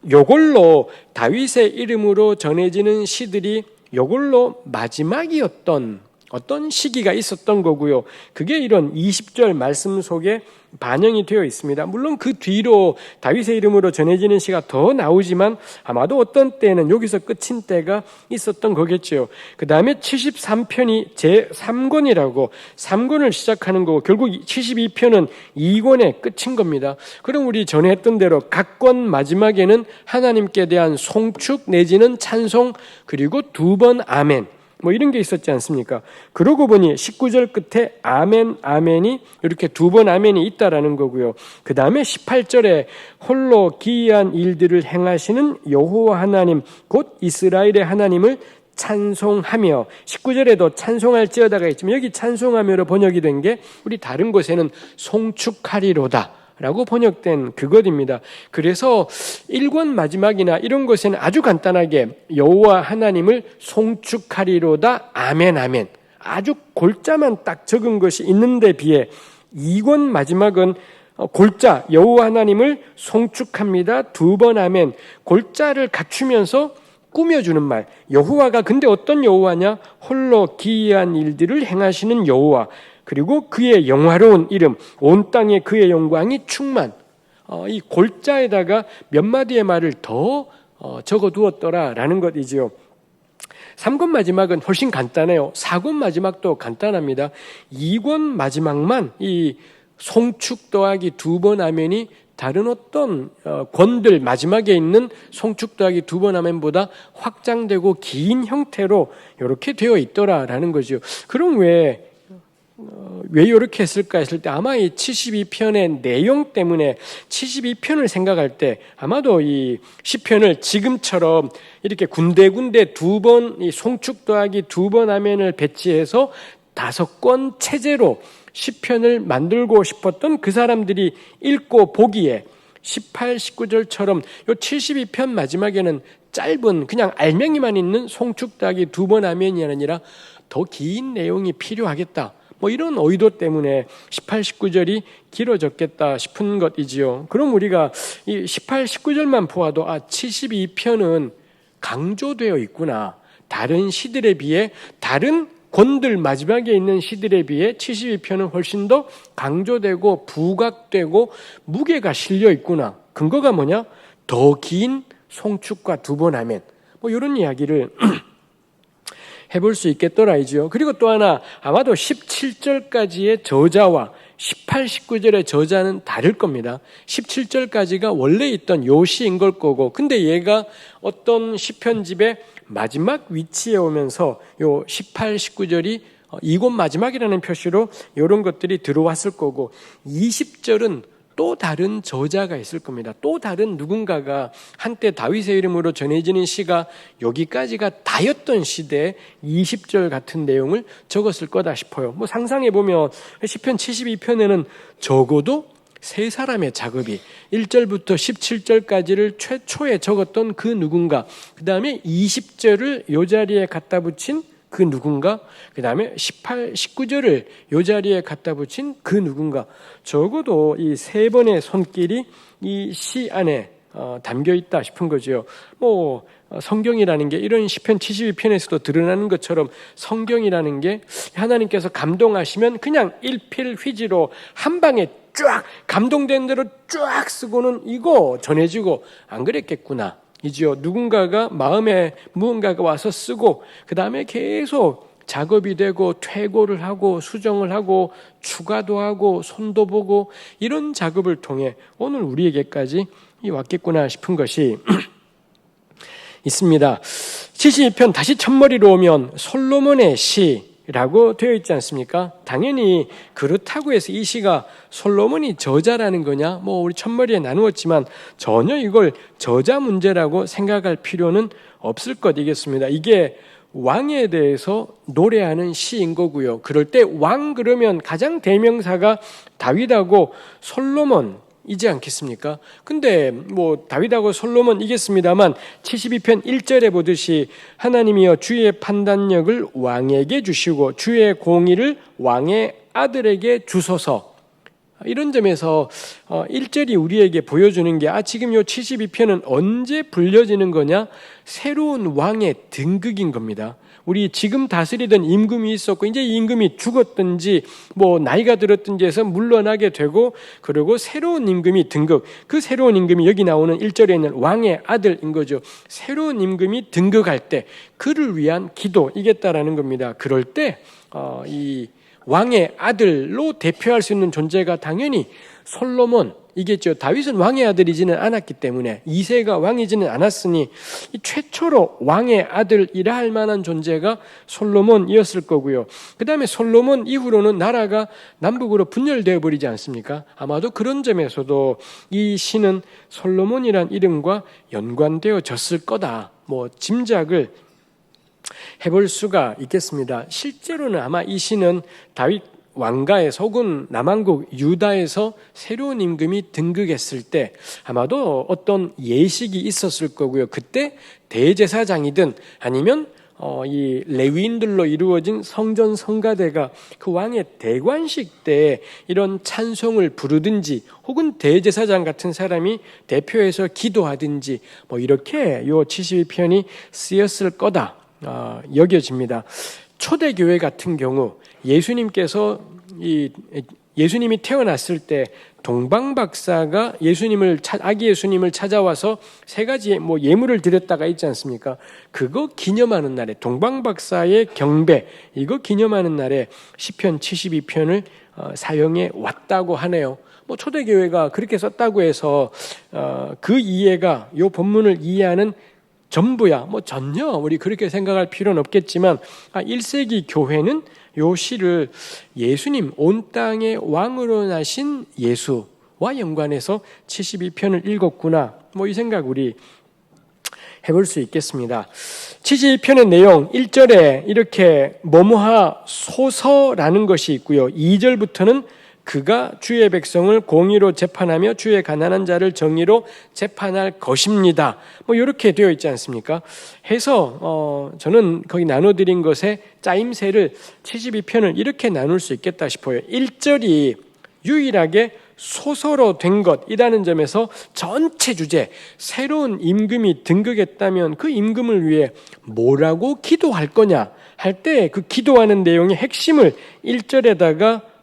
요걸로 다윗의 이름으로 전해지는 시들이 요걸로 마지막이었던 어떤 시기가 있었던 거고요. 그게 이런 20절 말씀 속에 반영이 되어 있습니다. 물론 그 뒤로 다윗의 이름으로 전해지는 시가 더 나오지만 아마도 어떤 때는 여기서 끝인 때가 있었던 거겠죠. 그 다음에 73편이 제3권이라고 3권을 시작하는 거고, 결국 72편은 2권의 끝인 겁니다. 그럼 우리 전에 했던 대로 각 권 마지막에는 하나님께 대한 송축 내지는 찬송, 그리고 2번 아멘 뭐 이런 게 있었지 않습니까? 그러고 보니 19절 끝에 아멘, 아멘이 이렇게 2번 아멘이 있다라는 거고요. 그 다음에 18절에 홀로 기이한 일들을 행하시는 여호와 하나님 곧 이스라엘의 하나님을 찬송하며, 19절에도 찬송할지어다가 있지만 여기 찬송하며로 번역이 된 게 우리 다른 곳에는 송축하리로다 라고 번역된 그것입니다. 그래서 1권 마지막이나 이런 것에는 아주 간단하게 여호와 하나님을 송축하리로다 아멘 아멘, 아주 골자만 딱 적은 것이 있는데 비해 2권 마지막은 골자 여호와 하나님을 송축합니다 2번 아멘, 골자를 갖추면서 꾸며주는 말. 여호와가 근데 어떤 여호와냐? 홀로 기이한 일들을 행하시는 여호와, 그리고 그의 영화로운 이름, 온 땅에 그의 영광이 충만. 이 골자에다가 몇 마디의 말을 더 적어두었더라라는 것이지요. 3권 마지막은 훨씬 간단해요. 4권 마지막도 간단합니다. 2권 마지막만 이 송축 더하기 2번 아멘이 다른 어떤 권들 마지막에 있는 송축 더하기 2번 아멘보다 확장되고 긴 형태로 이렇게 되어 있더라라는 거죠. 그럼 왜 이렇게 했을까 했을 때 아마 이 72편의 내용 때문에 72편을 생각할 때 아마도 이 시편을 지금처럼 이렇게 군데군데 2번 이 송축 더하기 2번 아멘을 배치해서 5권 체제로 시편을 만들고 싶었던 그 사람들이 읽고 보기에 18, 19절처럼 요 72편 마지막에는 짧은 그냥 알맹이만 있는 송축 더하기 2번 아멘이 아니라 더 긴 내용이 필요하겠다. 뭐 이런 의도 때문에 18, 19절이 길어졌겠다 싶은 것이지요. 그럼 우리가 이 18, 19절만 보아도 72편은 강조되어 있구나. 다른 시들에 비해, 다른 권들 마지막에 있는 시들에 비해 72편은 훨씬 더 강조되고 부각되고 무게가 실려 있구나. 근거가 뭐냐? 더 긴 송축과 2번 아멘. 뭐 이런 이야기를 해볼 수 있겠더라이죠. 그리고 또 하나, 아마도 17절까지의 저자와 18, 19절의 저자는 다를 겁니다. 17절까지가 원래 있던 요 시인 걸 거고, 근데 얘가 어떤 시편집의 마지막 위치에 오면서 요 18, 19절이 이곳 마지막이라는 표시로 이런 것들이 들어왔을 거고 20절은 또 다른 저자가 있을 겁니다. 또 다른 누군가가 한때 다윗의 이름으로 전해지는 시가 여기까지가 다였던 시대에 20절 같은 내용을 적었을 거다 싶어요. 뭐 상상해 보면 시편 72편에는 적어도 세 사람의 작업이 1절부터 17절까지를 최초에 적었던 그 누군가, 그 다음에 20절을 요 자리에 갖다 붙인 그 누군가, 그 다음에 18, 19절을 요 자리에 갖다 붙인 그 누군가, 적어도 이 세 번의 손길이 이 시 안에 담겨 있다 싶은 거죠. 뭐 성경이라는 게 이런 시편 72편에서도 드러나는 것처럼 성경이라는 게 하나님께서 감동하시면 그냥 일필휘지로 한 방에 쫙 감동된 대로 쫙 쓰고는 이거 전해지고 안 그랬겠구나 이지요. 누군가가 마음에 무언가가 와서 쓰고 그 다음에 계속 작업이 되고 퇴고를 하고 수정을 하고 추가도 하고 손도 보고 이런 작업을 통해 오늘 우리에게까지 왔겠구나 싶은 것이 있습니다. 72편 다시 첫머리로 오면 솔로몬의 시라고 되어 있지 않습니까? 당연히 그렇다고 해서 이 시가 솔로몬이 저자라는 거냐? 뭐 우리 첫머리에 나누었지만 전혀 이걸 저자 문제라고 생각할 필요는 없을 것이겠습니다. 이게 왕에 대해서 노래하는 시인 거고요. 그럴 때 왕 그러면 가장 대명사가 다윗하고 솔로몬이지 않겠습니까? 근데 뭐 다윗하고 솔로몬이겠습니다만 72편 1절에 보듯이 하나님이여 주의 판단력을 왕에게 주시고 주의 공의를 왕의 아들에게 주소서. 이런 점에서 1절이 우리에게 보여주는 게 지금 요 72편은 언제 불려지는 거냐? 새로운 왕의 등극인 겁니다. 우리 지금 다스리던 임금이 있었고 이제 이 임금이 죽었든지 뭐 나이가 들었든지 해서 물러나게 되고 그리고 새로운 임금이 등극. 그 새로운 임금이 여기 나오는 1절에 있는 왕의 아들인 거죠. 새로운 임금이 등극할 때 그를 위한 기도이겠다라는 겁니다. 그럴 때 이 왕의 아들로 대표할 수 있는 존재가 당연히 솔로몬이겠죠. 다윗은 왕의 아들이지는 않았기 때문에 2세가 왕이지는 않았으니 최초로 왕의 아들이라 할 만한 존재가 솔로몬이었을 거고요. 그 다음에 솔로몬 이후로는 나라가 남북으로 분열되어 버리지 않습니까? 아마도 그런 점에서도 이 시는 솔로몬이란 이름과 연관되어졌을 거다. 뭐 짐작을 해볼 수가 있겠습니다. 실제로는 아마 이 시는 다윗 왕가에서 혹은 남왕국 유다에서 새로운 임금이 등극했을 때 아마도 어떤 예식이 있었을 거고요. 그때 대제사장이든 아니면 이 레위인들로 이루어진 성전 성가대가 그 왕의 대관식 때 이런 찬송을 부르든지 혹은 대제사장 같은 사람이 대표해서 기도하든지 뭐 이렇게 요 72편이 쓰였을 거다 여겨집니다. 초대교회 같은 경우 예수님이 태어났을 때 동방박사가 아기 예수님을 찾아와서 세 가지 뭐 예물을 드렸다가 있지 않습니까? 그거 기념하는 날에 동방박사의 경배 이거 기념하는 날에 시편 72편을 사용해 왔다고 하네요. 뭐 초대교회가 그렇게 썼다고 해서 그 이해가 이 본문을 이해하는 전부야. 뭐 전혀 우리 그렇게 생각할 필요는 없겠지만 1세기 교회는 요 시를 예수님 온 땅의 왕으로 나신 예수와 연관해서 72편을 읽었구나. 뭐 이 생각 우리 해볼 수 있겠습니다. 72편의 내용 1절에 이렇게 뭐뭐하 소서라는 것이 있고요. 2절부터는 그가 주의 백성을 공의로 재판하며 주의 가난한 자를 정의로 재판할 것입니다. 뭐 이렇게 되어 있지 않습니까? 해서 저는 거기 나눠드린 것의 짜임새를 72편을 이렇게 나눌 수 있겠다 싶어요. 1절이 유일하게 소서로 된 것이라는 점에서 전체 주제, 새로운 임금이 등극했다면 그 임금을 위해 뭐라고 기도할 거냐 할 때 그 기도하는 내용의 핵심을 1절에다가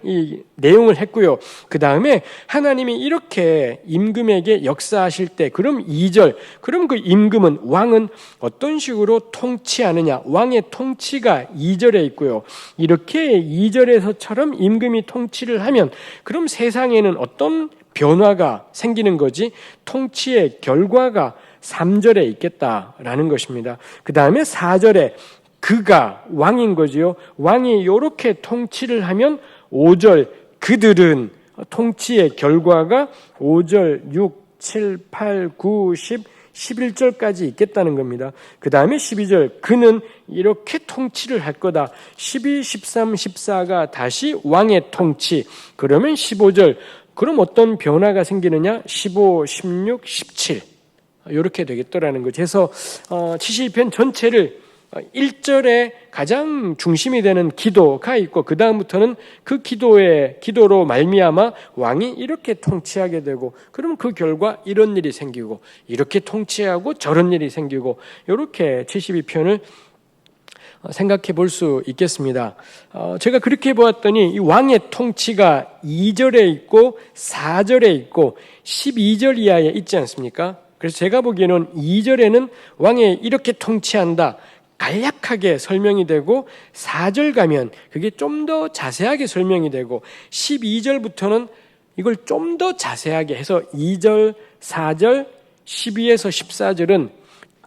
이 내용을 했고요. 그 다음에 하나님이 이렇게 임금에게 역사하실 때 그럼 2절 그럼 그 임금은 왕은 어떤 식으로 통치하느냐 왕의 통치가 2절에 있고요. 이렇게 2절에서처럼 임금이 통치를 하면 그럼 세상에는 어떤 변화가 생기는 거지 통치의 결과가 3절에 있겠다라는 것입니다. 그 다음에 4절에 그가 왕인 거지요. 왕이 이렇게 통치를 하면 5절 그들은 통치의 결과가 5절, 6, 7, 8, 9, 10, 11절까지 있겠다는 겁니다. 그 다음에 12절 그는 이렇게 통치를 할 거다. 12, 13, 14가 다시 왕의 통치. 그러면 15절 그럼 어떤 변화가 생기느냐? 15, 16, 17 이렇게 되겠더라는 거죠. 그래서 72편 전체를 1절에 가장 중심이 되는 기도가 있고 그 다음부터는 그 기도로 말미암아 왕이 이렇게 통치하게 되고 그러면 그 결과 이런 일이 생기고 이렇게 통치하고 저런 일이 생기고 이렇게 72편을 생각해 볼 수 있겠습니다. 제가 그렇게 보았더니 이 왕의 통치가 2절에 있고 4절에 있고 12절 이하에 있지 않습니까? 그래서 제가 보기에는 2절에는 왕이 이렇게 통치한다 간략하게 설명이 되고 4절 가면 그게 좀 더 자세하게 설명이 되고 12절부터는 이걸 좀 더 자세하게 해서 2절, 4절, 12에서 14절은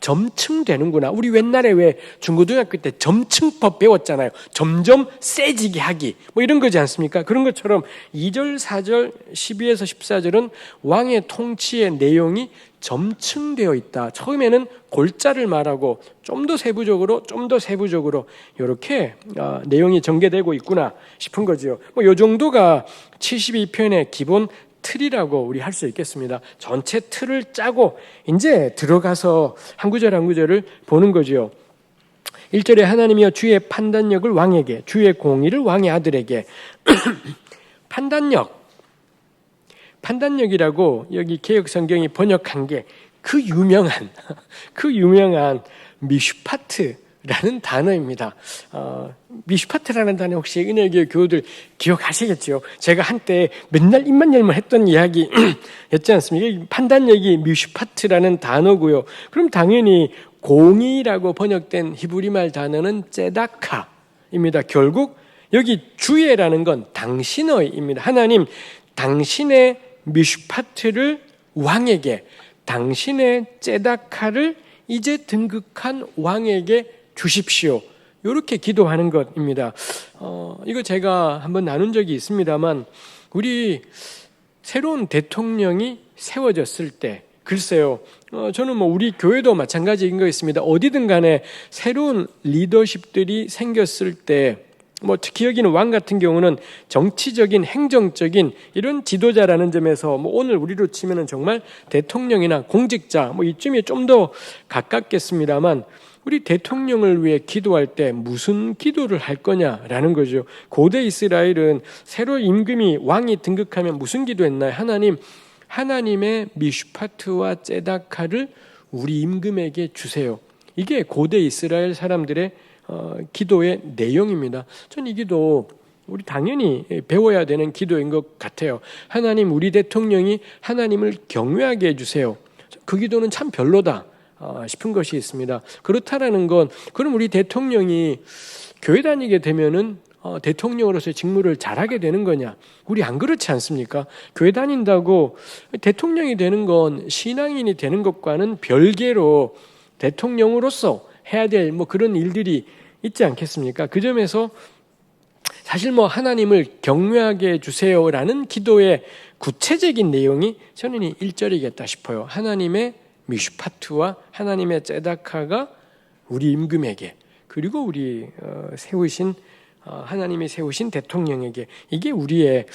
점층되는구나. 우리 옛날에 왜 중고등학교 때 점층법 배웠잖아요. 점점 세지게 하기 뭐 이런 거지 않습니까? 그런 것처럼 2절, 4절, 12에서 14절은 왕의 통치의 내용이 점층되어 있다. 처음에는 골자를 말하고 좀 더 세부적으로 이렇게 내용이 전개되고 있구나 싶은 거죠. 뭐 이 정도가 72편의 기본 틀이라고 우리 할 수 있겠습니다. 전체 틀을 짜고 이제 들어가서 한 구절 한 구절을 보는 거죠. 1절에 하나님이여 주의 판단력을 왕에게, 주의 공의를 왕의 아들에게. 판단력이라고 여기 개역 성경이 번역한 게 그 유명한 미슈파트라는 단어입니다. 미슈파트라는 단어 혹시 은혜교회 교우들 기억하시겠죠? 제가 한때 맨날 입만 열면 했던 이야기였지 않습니까? 판단력이 미슈파트라는 단어고요. 그럼 당연히 공의라고 번역된 히브리말 단어는 ጼ다카입니다. 결국 여기 주의라는 건 당신의입니다. 하나님 당신의 미슈파트를 왕에게, 당신의 ጼ다카를 이제 등극한 왕에게 주십시오. 이렇게 기도하는 것입니다. 이거 제가 한번 나눈 적이 있습니다만 우리 새로운 대통령이 세워졌을 때 글쎄요. 저는 우리 교회도 마찬가지인 것 있습니다. 어디든 간에 새로운 리더십들이 생겼을 때 특히 여기는 왕 같은 경우는 정치적인, 행정적인 이런 지도자라는 점에서 오늘 우리로 치면은 정말 대통령이나 공직자 이쯤이 좀 더 가깝겠습니다만 우리 대통령을 위해 기도할 때 무슨 기도를 할 거냐라는 거죠. 고대 이스라엘은 새로 임금이 왕이 등극하면 무슨 기도했나요? 하나님의 미슈파트와 ጼ다카를 우리 임금에게 주세요. 이게 고대 이스라엘 사람들의 기도의 내용입니다. 전 이 기도 우리 당연히 배워야 되는 기도인 것 같아요. 하나님, 우리 대통령이 하나님을 경외하게 해주세요. 그 기도는 참 별로다 싶은 것이 있습니다. 그렇다라는 건 그럼 우리 대통령이 교회 다니게 되면은 대통령으로서의 직무를 잘하게 되는 거냐? 우리 안 그렇지 않습니까? 교회 다닌다고 대통령이 되는 건 신앙인이 되는 것과는 별개로 대통령으로서 해야 될 그런 일들이 있지 않겠습니까? 그 점에서 사실 하나님을 경외하게 해주세요라는 기도의 구체적인 내용이 저는 1절이겠다 싶어요. 하나님의 미슈파트와 하나님의 ጼ다카가 우리 임금에게 그리고 우리 하나님이 세우신 대통령에게 이게 우리의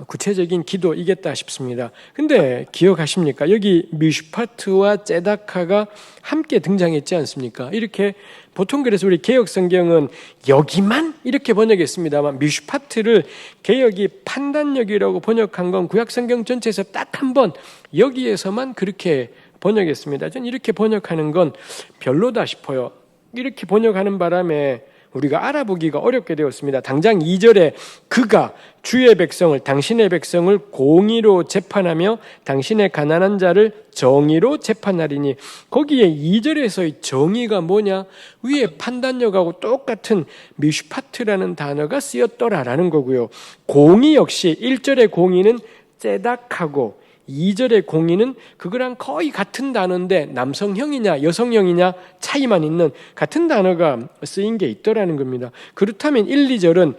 구체적인 기도이겠다 싶습니다. 근데 기억하십니까? 여기 미슈파트와 ጼ다카가 함께 등장했지 않습니까? 이렇게 보통 그래서 우리 개역 성경은 여기만 이렇게 번역했습니다만 미슈파트를 개역이 판단력이라고 번역한 건 구약 성경 전체에서 딱 한 번 여기에서만 그렇게 번역했습니다. 전 이렇게 번역하는 건 별로다 싶어요. 이렇게 번역하는 바람에 우리가 알아보기가 어렵게 되었습니다. 당장 2절에 그가 주의 백성을, 당신의 백성을 공의로 재판하며 당신의 가난한 자를 정의로 재판하리니 거기에 2절에서의 정의가 뭐냐? 위에 판단력하고 똑같은 미슈파트라는 단어가 쓰였더라라는 거고요. 공의 역시 1절의 공의는 ጼ닥하고 2절의 공의는 그거랑 거의 같은 단어인데 남성형이냐 여성형이냐 차이만 있는 같은 단어가 쓰인 게 있더라는 겁니다. 그렇다면 1, 2절은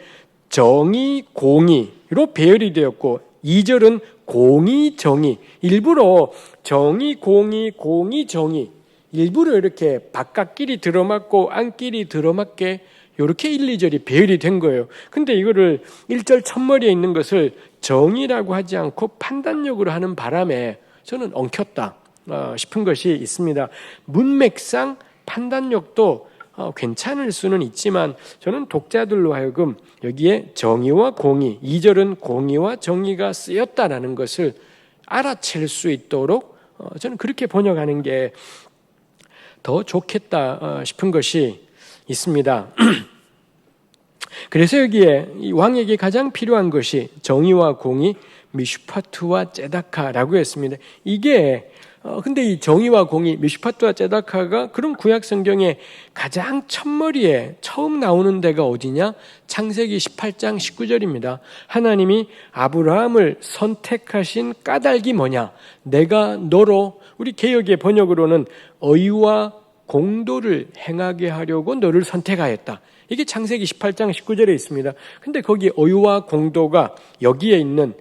정의, 공의로 배열이 되었고 2절은 공의, 정의, 일부러 정의, 공의, 공의, 정의 일부러 이렇게 바깥끼리 들어맞고 안끼리 들어맞게 이렇게 1, 2절이 배열이 된 거예요. 근데 이거를 1절 첫머리에 있는 것을 정의라고 하지 않고 판단력으로 하는 바람에 저는 엉켰다 싶은 것이 있습니다. 문맥상 판단력도 괜찮을 수는 있지만 저는 독자들로 하여금 여기에 정의와 공의, 2절은 공의와 정의가 쓰였다라는 것을 알아챌 수 있도록 저는 그렇게 번역하는 게 더 좋겠다 싶은 것이 있습니다. 그래서 여기에 이 왕에게 가장 필요한 것이 정의와 공의, 미슈파트와 ጼ다카라고 했습니다. 이게 근데 이 정의와 공의, 미슈파트와 ጼ다카가 그럼 구약 성경에 가장 첫머리에 처음 나오는 데가 어디냐? 창세기 18장 19절입니다. 하나님이 아브라함을 선택하신 까닭이 뭐냐? 내가 너로, 우리 개역의 번역으로는 의와 공도를 행하게 하려고 너를 선택하였다. 이게 창세기 18장 19절에 있습니다. 근데 거기 의와 공도가 여기에 있는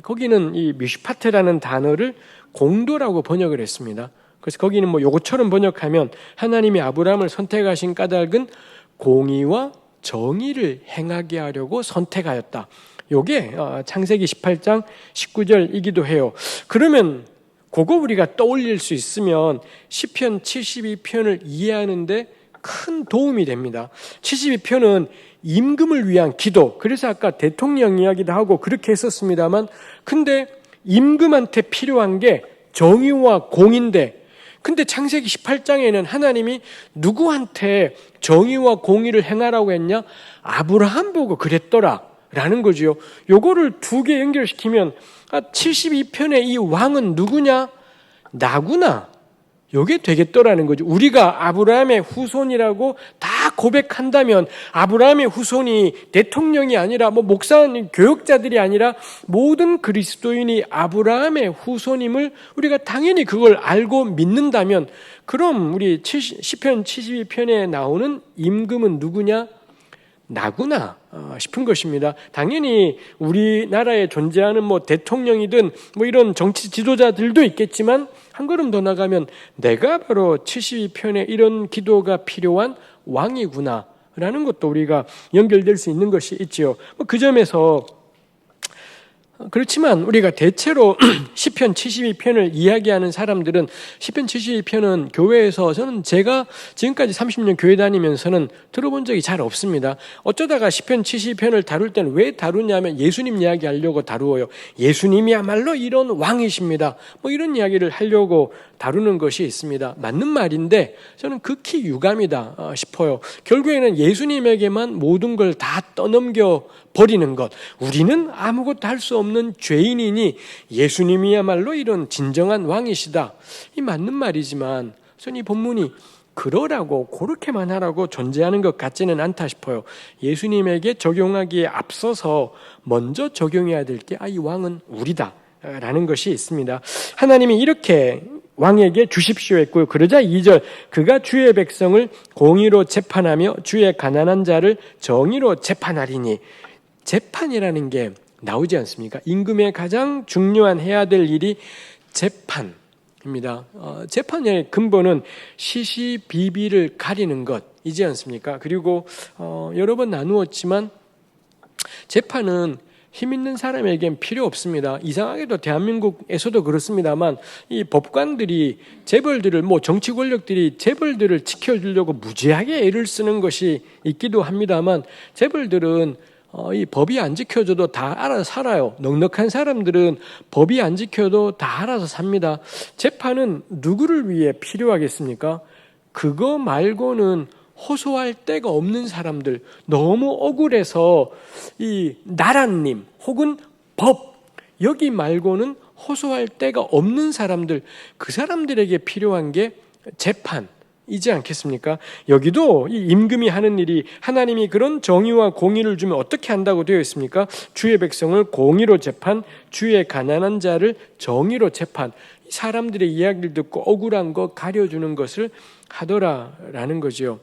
거기는 이 미슈파트라는 단어를 공도라고 번역을 했습니다. 그래서 거기는 뭐 요것처럼 번역하면 하나님이 아브라함을 선택하신 까닭은 공의와 정의를 행하게 하려고 선택하였다. 요게 창세기 18장 19절이기도 해요. 그러면 그거 우리가 떠올릴 수 있으면 시편 72편을 이해하는데 큰 도움이 됩니다. 72편은 임금을 위한 기도, 그래서 아까 대통령 이야기도 하고 그렇게 했었습니다만, 근데 임금한테 필요한 게 정의와 공인데, 근데 창세기 18장에는 하나님이 누구한테 정의와 공의를 행하라고 했냐? 아브라함 보고 그랬더라 라는 거지요. 요거를 두 개 연결시키면 72편의 이 왕은 누구냐? 나구나. 요게 되겠더라는 거죠. 우리가 아브라함의 후손이라고 다 고백한다면 아브라함의 후손이 대통령이 아니라 뭐 목사님, 교역자들이 아니라 모든 그리스도인이 아브라함의 후손임을 우리가 당연히 그걸 알고 믿는다면, 그럼 우리 시편 72편에 나오는 임금은 누구냐? 나구나 싶은 것입니다. 당연히 우리나라에 존재하는 뭐 대통령이든 뭐 이런 정치 지도자들도 있겠지만, 한 걸음 더 나가면 내가 바로 72편에 이런 기도가 필요한 왕이구나 라는 것도 우리가 연결될 수 있는 것이 있지요. 그 점에서 그렇지만 우리가 대체로 시편 72편을 이야기하는 사람들은, 시편 72편은 교회에서 저는 제가 지금까지 30년 교회 다니면서는 들어본 적이 잘 없습니다. 어쩌다가 시편 72편을 다룰 때는 왜 다루냐면 예수님 이야기하려고 다루어요. 예수님이야말로 이런 왕이십니다. 뭐 이런 이야기를 하려고 다루는 것이 있습니다. 맞는 말인데 저는 극히 유감이다 싶어요. 결국에는 예수님에게만 모든 걸 다 떠넘겨 버리는 것, 우리는 아무것도 할 수 없는 죄인이니 예수님이야말로 이런 진정한 왕이시다, 이 맞는 말이지만 저는 이 본문이 그러라고 그렇게만 하라고 존재하는 것 같지는 않다 싶어요. 예수님에게 적용하기에 앞서서 먼저 적용해야 될 게 이 왕은 우리다 라는 것이 있습니다. 하나님이 이렇게 왕에게 주십시오 했고요. 그러자 2절, 그가 주의 백성을 공의로 재판하며 주의 가난한 자를 정의로 재판하리니. 재판이라는 게 나오지 않습니까? 임금의 가장 중요한 해야 될 일이 재판입니다. 재판의 근본은 시시비비를 가리는 것이지 않습니까? 그리고 여러 번 나누었지만 재판은 힘 있는 사람에겐 필요 없습니다. 이상하게도 대한민국에서도 그렇습니다만 이 법관들이 재벌들을, 뭐 정치 권력들이 재벌들을 지켜주려고 무지하게 애를 쓰는 것이 있기도 합니다만, 재벌들은 이 법이 안 지켜져도 다 알아서 살아요. 넉넉한 사람들은 법이 안 지켜도 다 알아서 삽니다. 재판은 누구를 위해 필요하겠습니까? 그거 말고는 호소할 데가 없는 사람들, 너무 억울해서 이 나라님 혹은 법, 여기 말고는 호소할 데가 없는 사람들, 그 사람들에게 필요한 게 재판, 이지 않겠습니까? 여기도 이 임금이 하는 일이 하나님이 그런 정의와 공의를 주면 어떻게 한다고 되어 있습니까? 주의 백성을 공의로 재판, 주의 가난한 자를 정의로 재판. 사람들의 이야기를 듣고 억울한 거 가려주는 것을 하더라라는 거지요.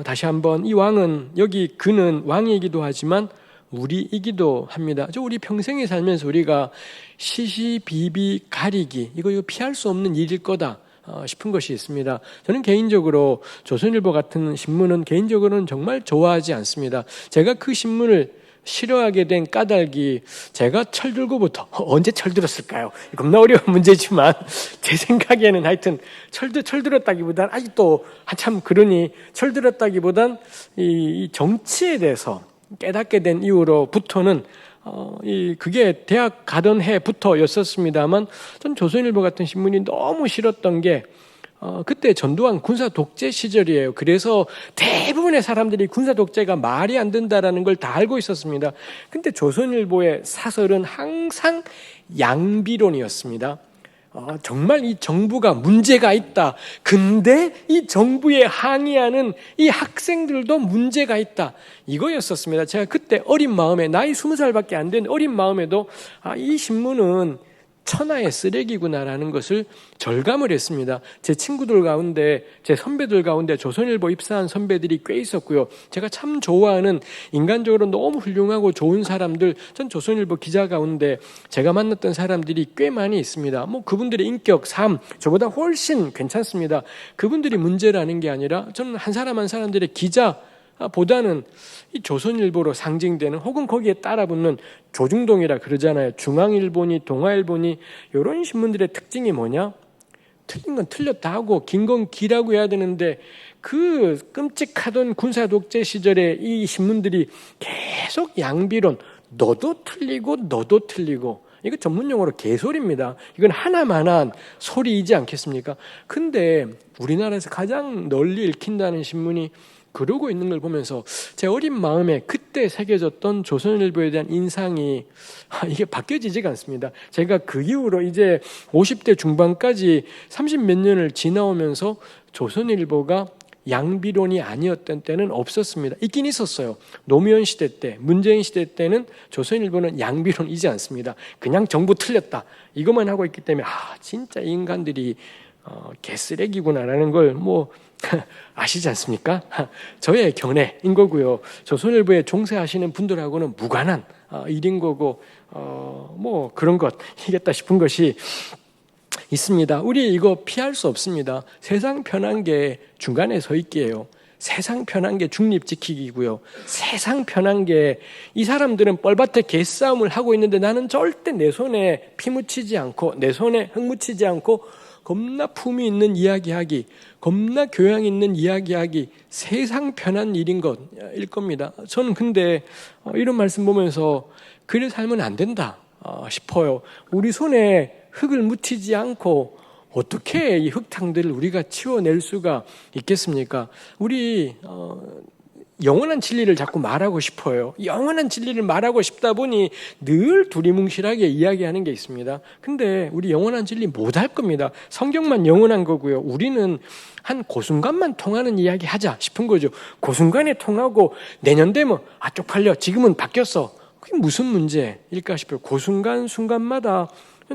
다시 한번 이 왕은 여기 그는 왕이기도 하지만 우리이기도 합니다. 우리 평생에 살면서 우리가 시시비비 가리기 이거 피할 수 없는 일일 거다 싶은 것이 있습니다. 저는 개인적으로 조선일보 같은 신문은 개인적으로는 정말 좋아하지 않습니다. 제가 그 신문을 싫어하게 된 까닭이 제가 철들고부터 언제 철들었을까요? 겁나 어려운 문제지만 제 생각에는 하여튼 철들었다기보단 아직도 한참 그러니 철들었다기보단 이 정치에 대해서 깨닫게 된 이후로부터는 그게 대학 가던 해부터였었습니다만 전 조선일보 같은 신문이 너무 싫었던 게 그때 전두환 군사 독재 시절이에요. 그래서 대부분의 사람들이 군사 독재가 말이 안 된다라는 걸 다 알고 있었습니다. 근데 조선일보의 사설은 항상 양비론이었습니다. 정말 이 정부가 문제가 있다. 근데 이 정부에 항의하는 이 학생들도 문제가 있다. 이거였었습니다. 제가 그때 어린 마음에 나이 20살밖에 안 된 어린 마음에도 이 신문은 천하의 쓰레기구나라는 것을 절감을 했습니다. 제 친구들 가운데, 제 선배들 가운데 조선일보 입사한 선배들이 꽤 있었고요. 제가 참 좋아하는 인간적으로 너무 훌륭하고 좋은 사람들, 전 조선일보 기자 가운데 제가 만났던 사람들이 꽤 많이 있습니다. 그분들의 인격, 삶, 저보다 훨씬 괜찮습니다. 그분들이 문제라는 게 아니라 저는 한 사람 한 사람들의 기자보다는 이 조선일보로 상징되는 혹은 거기에 따라붙는 조중동이라 그러잖아요. 중앙일보니 동아일보니 이런 신문들의 특징이 뭐냐? 틀린 건 틀렸다 하고 긴 건 기라고 해야 되는데 그 끔찍하던 군사 독재 시절에 이 신문들이 계속 양비론 너도 틀리고 너도 틀리고 이거 전문용어로 개소리입니다. 이건 하나만한 소리이지 않겠습니까? 근데 우리나라에서 가장 널리 읽힌다는 신문이 그러고 있는 걸 보면서 제 어린 마음에 그때 새겨졌던 조선일보에 대한 인상이 이게 바뀌어지지가 않습니다. 제가 그 이후로 이제 50대 중반까지 30몇 년을 지나오면서 조선일보가 양비론이 아니었던 때는 없었습니다. 있긴 있었어요. 노무현 시대 때, 문재인 시대 때는 조선일보는 양비론이지 않습니다. 그냥 정부 틀렸다. 이것만 하고 있기 때문에 진짜 인간들이 개쓰레기구나라는 걸 아시지 않습니까? 저의 견해인 거고요. 조선일보에 종사하시는 분들하고는 무관한 일인 거고 그런 것이겠다 싶은 것이 있습니다. 우리 이거 피할 수 없습니다. 세상 편한 게 중간에 서 있기예요. 세상 편한 게 중립 지키기고요. 세상 편한 게 이 사람들은 뻘밭에 개싸움을 하고 있는데 나는 절대 내 손에 피 묻히지 않고 내 손에 흙 묻히지 않고 겁나 품위 있는 이야기하기, 겁나 교양 있는 이야기하기, 세상 편한 일인 것일 겁니다. 저는 근데 이런 말씀 보면서 그래 살면 안 된다 싶어요. 우리 손에 흙을 묻히지 않고 어떻게 이 흙탕들을 우리가 치워낼 수가 있겠습니까? 우리 영원한 진리를 자꾸 말하고 싶어요. 영원한 진리를 말하고 싶다 보니 늘 두리뭉실하게 이야기하는 게 있습니다. 근데 우리 영원한 진리 못할 겁니다. 성경만 영원한 거고요. 우리는 한 고순간만 통하는 이야기 하자 싶은 거죠. 고순간에 통하고 내년 되면 쪽팔려. 지금은 바뀌었어. 그게 무슨 문제일까 싶어요. 고순간 순간마다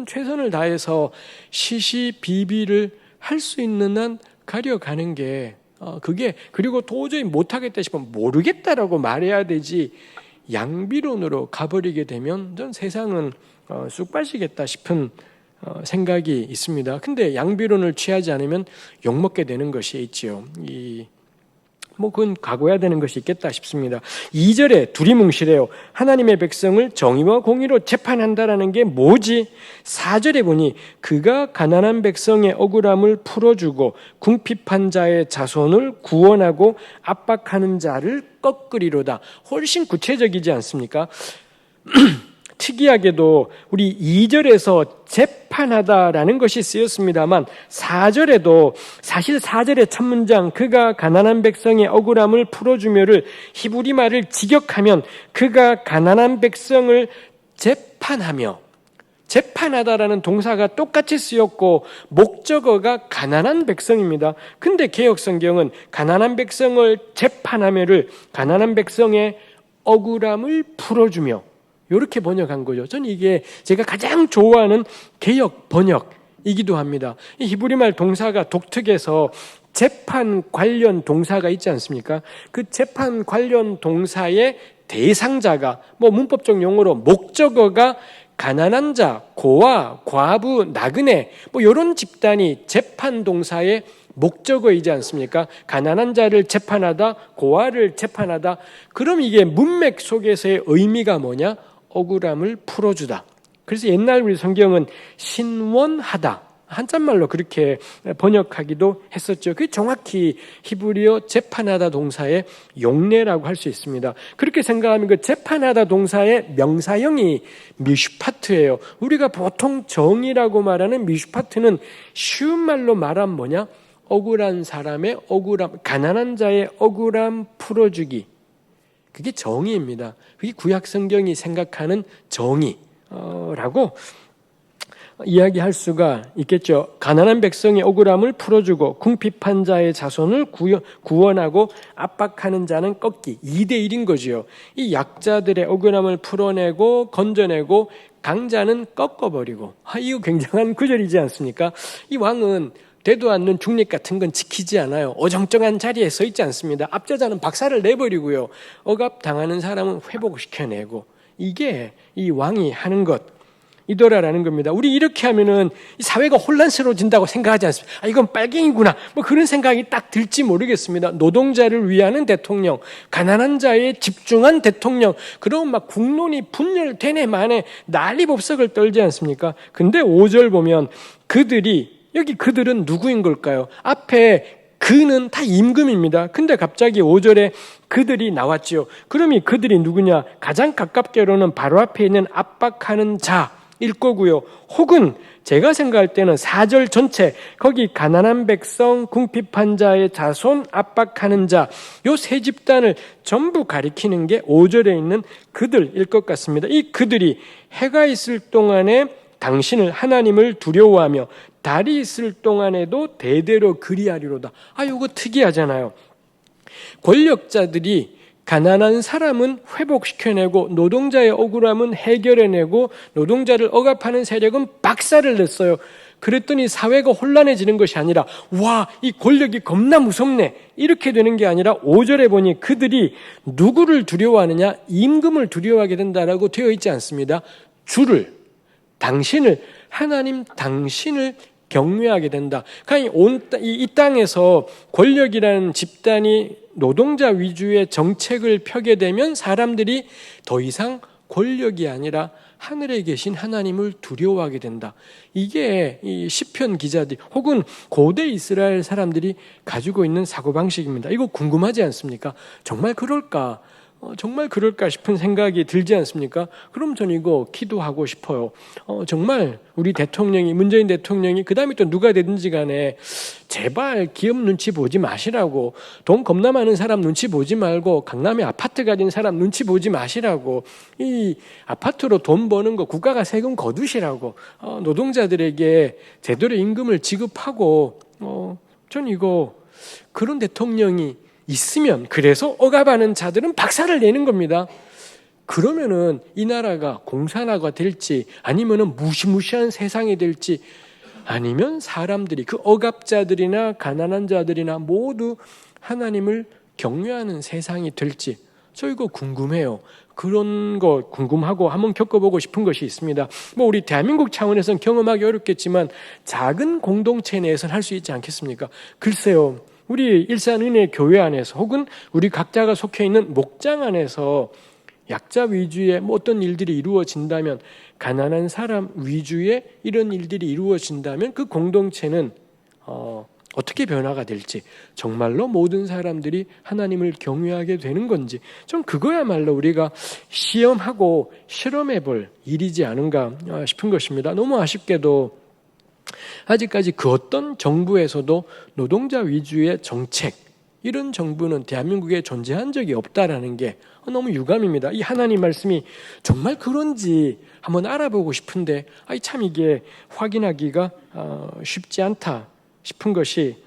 최선을 다해서 시시비비를 할 수 있는 한 가려가는 게 그게 그리고 도저히 못하겠다 싶으면 모르겠다라고 말해야 되지 양비론으로 가버리게 되면 전 세상은 쑥 빠지겠다 싶은 생각이 있습니다. 근데 양비론을 취하지 않으면 욕먹게 되는 것이 있지요. 그건 각오해야 되는 것이 있겠다 싶습니다. 2절에 두리뭉실해요. 하나님의 백성을 정의와 공의로 재판한다라는 게 뭐지? 4절에 보니 그가 가난한 백성의 억울함을 풀어주고 궁핍한 자의 자손을 구원하고 압박하는 자를 꺾으리로다. 훨씬 구체적이지 않습니까? 특이하게도 우리 2절에서 재판하다라는 것이 쓰였습니다만 4절에도 사실 4절의 첫 문장 그가 가난한 백성의 억울함을 풀어주며를 히브리 말을 직역하면 그가 가난한 백성을 재판하며 재판하다라는 동사가 똑같이 쓰였고 목적어가 가난한 백성입니다. 근데 개역성경은 가난한 백성을 재판하며를 가난한 백성의 억울함을 풀어주며 이렇게 번역한 거죠. 저는 이게 제가 가장 좋아하는 개역 번역이기도 합니다. 이 히브리말 동사가 독특해서 재판 관련 동사가 있지 않습니까? 그 재판 관련 동사의 대상자가 문법적 용어로 목적어가 가난한 자, 고아, 과부, 나그네 이런 집단이 재판 동사의 목적어이지 않습니까? 가난한 자를 재판하다, 고아를 재판하다. 그럼 이게 문맥 속에서의 의미가 뭐냐? 억울함을 풀어주다. 그래서 옛날 우리 성경은 신원하다, 한자말로 그렇게 번역하기도 했었죠. 그게 정확히 히브리어 재판하다 동사의 용례라고 할 수 있습니다. 그렇게 생각하면 그 재판하다 동사의 명사형이 미슈파트예요. 우리가 보통 정의라고 말하는 미슈파트는 쉬운 말로 말하면 뭐냐? 억울한 사람의 억울함, 가난한 자의 억울함 풀어주기. 그게 정의입니다. 그게 구약 성경이 생각하는 정의라고 이야기할 수가 있겠죠. 가난한 백성의 억울함을 풀어주고 궁핍한 자의 자손을 구원하고 압박하는 자는 꺾기. 2대1인 거죠. 이 약자들의 억울함을 풀어내고 건져내고 강자는 꺾어버리고. 이거 굉장한 구절이지 않습니까? 이 왕은 되도 않는 중립 같은 건 지키지 않아요. 어정쩡한 자리에 서 있지 않습니다. 앞자자는 박살을 내버리고요. 억압당하는 사람은 회복시켜내고. 이게 이 왕이 하는 것이더라라는 겁니다. 우리 이렇게 하면은 사회가 혼란스러워진다고 생각하지 않습니까? 이건 빨갱이구나. 그런 생각이 딱 들지 모르겠습니다. 노동자를 위하는 대통령, 가난한 자에 집중한 대통령, 그러면 막 국론이 분열되네 마네 난리법석을 떨지 않습니까? 근데 5절 보면 여기 그들은 누구인 걸까요? 앞에 그는 다 임금입니다. 근데 갑자기 5절에 그들이 나왔지요. 그럼 이 그들이 누구냐? 가장 가깝게로는 바로 앞에 있는 압박하는 자일 거고요. 혹은 제가 생각할 때는 4절 전체, 거기 가난한 백성, 궁핍한 자의 자손, 압박하는 자, 요 세 집단을 전부 가리키는 게 5절에 있는 그들일 것 같습니다. 이 그들이 해가 있을 동안에 당신을 하나님을 두려워하며 달이 있을 동안에도 대대로 그리하리로다. 이거 특이하잖아요. 권력자들이 가난한 사람은 회복시켜내고 노동자의 억울함은 해결해내고 노동자를 억압하는 세력은 박살을 냈어요. 그랬더니 사회가 혼란해지는 것이 아니라 이 권력이 겁나 무섭네 이렇게 되는 게 아니라 5절에 보니 그들이 누구를 두려워하느냐? 임금을 두려워하게 된다라고 되어 있지 않습니다. 하나님 당신을 경외하게 된다. 그러니까 이 땅에서 권력이라는 집단이 노동자 위주의 정책을 펴게 되면 사람들이 더 이상 권력이 아니라 하늘에 계신 하나님을 두려워하게 된다. 이게 이 시편 기자들 혹은 고대 이스라엘 사람들이 가지고 있는 사고방식입니다. 이거 궁금하지 않습니까? 정말 그럴까? 정말 그럴까 싶은 생각이 들지 않습니까? 그럼 전 이거 기도하고 싶어요. 정말 우리 문재인 대통령이 그 다음에 또 누가 되든지 간에 제발 기업 눈치 보지 마시라고, 돈 겁나 많은 사람 눈치 보지 말고 강남에 아파트 가진 사람 눈치 보지 마시라고, 이 아파트로 돈 버는 거 국가가 세금 거두시라고, 노동자들에게 제대로 임금을 지급하고, 전 이거 그런 대통령이 있으면, 그래서 억압하는 자들은 박살을 내는 겁니다. 그러면은 이 나라가 공산화가 될지 아니면은 무시무시한 세상이 될지, 아니면 사람들이 그 억압자들이나 가난한 자들이나 모두 하나님을 경외하는 세상이 될지, 저 이거 궁금해요. 그런 거 궁금하고 한번 겪어보고 싶은 것이 있습니다. 우리 대한민국 차원에서는 경험하기 어렵겠지만 작은 공동체 내에서는 할 수 있지 않겠습니까? 글쎄요, 우리 일산은혜교회 안에서 혹은 우리 각자가 속해 있는 목장 안에서 약자 위주의 어떤 일들이 이루어진다면, 가난한 사람 위주의 이런 일들이 이루어진다면 그 공동체는 어떻게 변화가 될지, 정말로 모든 사람들이 하나님을 경외하게 되는 건지, 좀 그거야말로 우리가 시험하고 실험해 볼 일이지 않은가 싶은 것입니다. 너무 아쉽게도 아직까지 그 어떤 정부에서도 노동자 위주의 정책, 이런 정부는 대한민국에 존재한 적이 없다라는 게 너무 유감입니다. 이 하나님 말씀이 정말 그런지 한번 알아보고 싶은데 참 이게 확인하기가 쉽지 않다 싶은 것이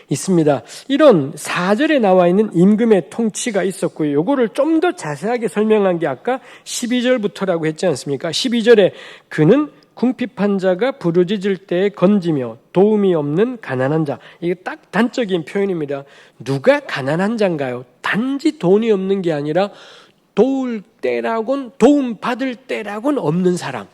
있습니다. 이런 4절에 나와 있는 임금의 통치가 있었고요. 요거를 좀 더 자세하게 설명한 게 아까 12절부터라고 했지 않습니까? 12절에 그는 궁핍한 자가 부르짖을 때에 건지며 도움이 없는 가난한 자. 이게 딱 단적인 표현입니다. 누가 가난한 자인가요? 단지 돈이 없는 게 아니라 도울 때라곤 도움 받을 때라곤 없는 사람.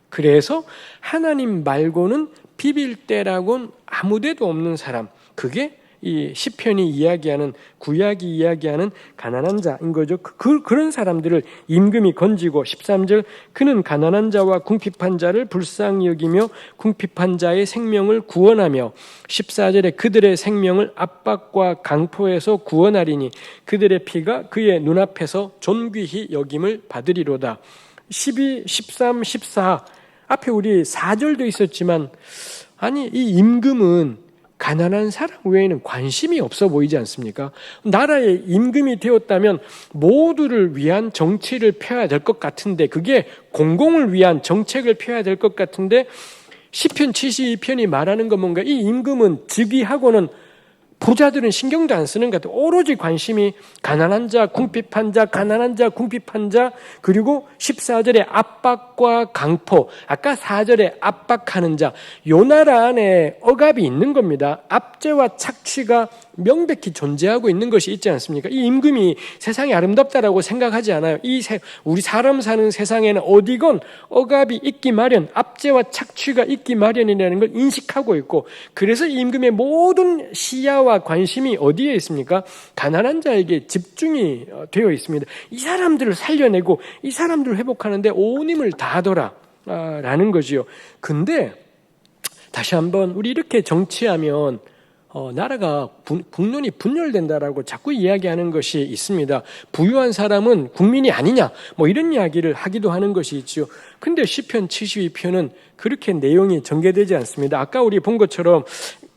그래서 하나님 말고는 비빌 때라곤 아무데도 없는 사람. 그게 이 시편이 이야기하는, 구약이 이야기하는 가난한 자인 거죠. 그런 사람들을 임금이 건지고, 13절 그는 가난한 자와 궁핍한 자를 불쌍히 여기며 궁핍한 자의 생명을 구원하며, 14절에 그들의 생명을 압박과 강포에서 구원하리니 그들의 피가 그의 눈앞에서 존귀히 여김을 받으리로다. 12, 13, 14 앞에 우리 4절도 있었지만, 아니 이 임금은 가난한 사람 외에는 관심이 없어 보이지 않습니까? 나라의 임금이 되었다면 모두를 위한 정치를 펴야 될 것 같은데, 그게 공공을 위한 정책을 펴야 될 것 같은데, 시편 72편이 말하는 건 뭔가 이 임금은 즉위하고는 부자들은 신경도 안 쓰는 것 같아요. 오로지 관심이 가난한 자, 궁핍한 자, 가난한 자, 궁핍한 자, 그리고 14절에 압박과 강포, 아까 4절에 압박하는 자, 요 나라 안에 억압이 있는 겁니다. 압제와 착취가 명백히 존재하고 있는 것이 있지 않습니까? 이 임금이 세상이 아름답다라고 생각하지 않아요. 우리 사람 사는 세상에는 어디건 억압이 있기 마련, 압제와 착취가 있기 마련이라는 걸 인식하고 있고, 그래서 이 임금의 모든 시야와 관심이 어디에 있습니까? 가난한 자에게 집중이 되어 있습니다. 이 사람들을 살려내고 이 사람들을 회복하는데 온 힘을 다하더라 라는 거지요. 근데 다시 한번 우리 이렇게 정치하면 나라가 국론이 분열된다라고 자꾸 이야기하는 것이 있습니다. 부유한 사람은 국민이 아니냐, 뭐 이런 이야기를 하기도 하는 것이 있죠. 근데 시편 72편은 그렇게 내용이 전개되지 않습니다. 아까 우리 본 것처럼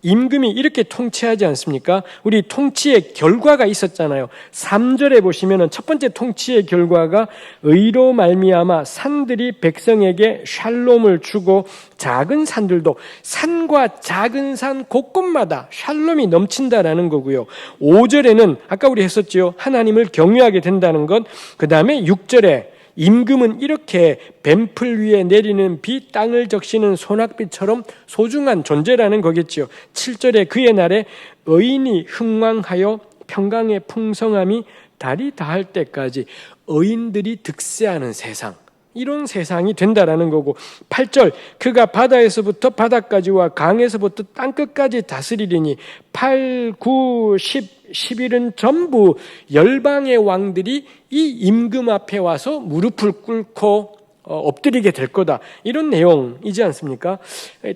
임금이 이렇게 통치하지 않습니까? 우리 통치의 결과가 있었잖아요. 3절에 보시면은 첫 번째 통치의 결과가 의로 말미암아 산들이 백성에게 샬롬을 주고 작은 산들도, 산과 작은 산 곳곳마다 샬롬이 넘친다라는 거고요. 5절에는 아까 우리 했었죠. 하나님을 경외하게 된다는 것. 그 다음에 6절에 임금은 이렇게 뱀풀 위에 내리는 비, 땅을 적시는 소낙비처럼 소중한 존재라는 거겠죠. 7절에 그의 날에 의인이 흥왕하여 평강의 풍성함이 달이 닿을 때까지 의인들이 득세하는 세상, 이런 세상이 된다라는 거고, 8절 그가 바다에서부터 바다까지와 강에서부터 땅끝까지 다스리리니 8, 9, 10, 11은 전부 열방의 왕들이 이 임금 앞에 와서 무릎을 꿇고 엎드리게 될 거다, 이런 내용이지 않습니까?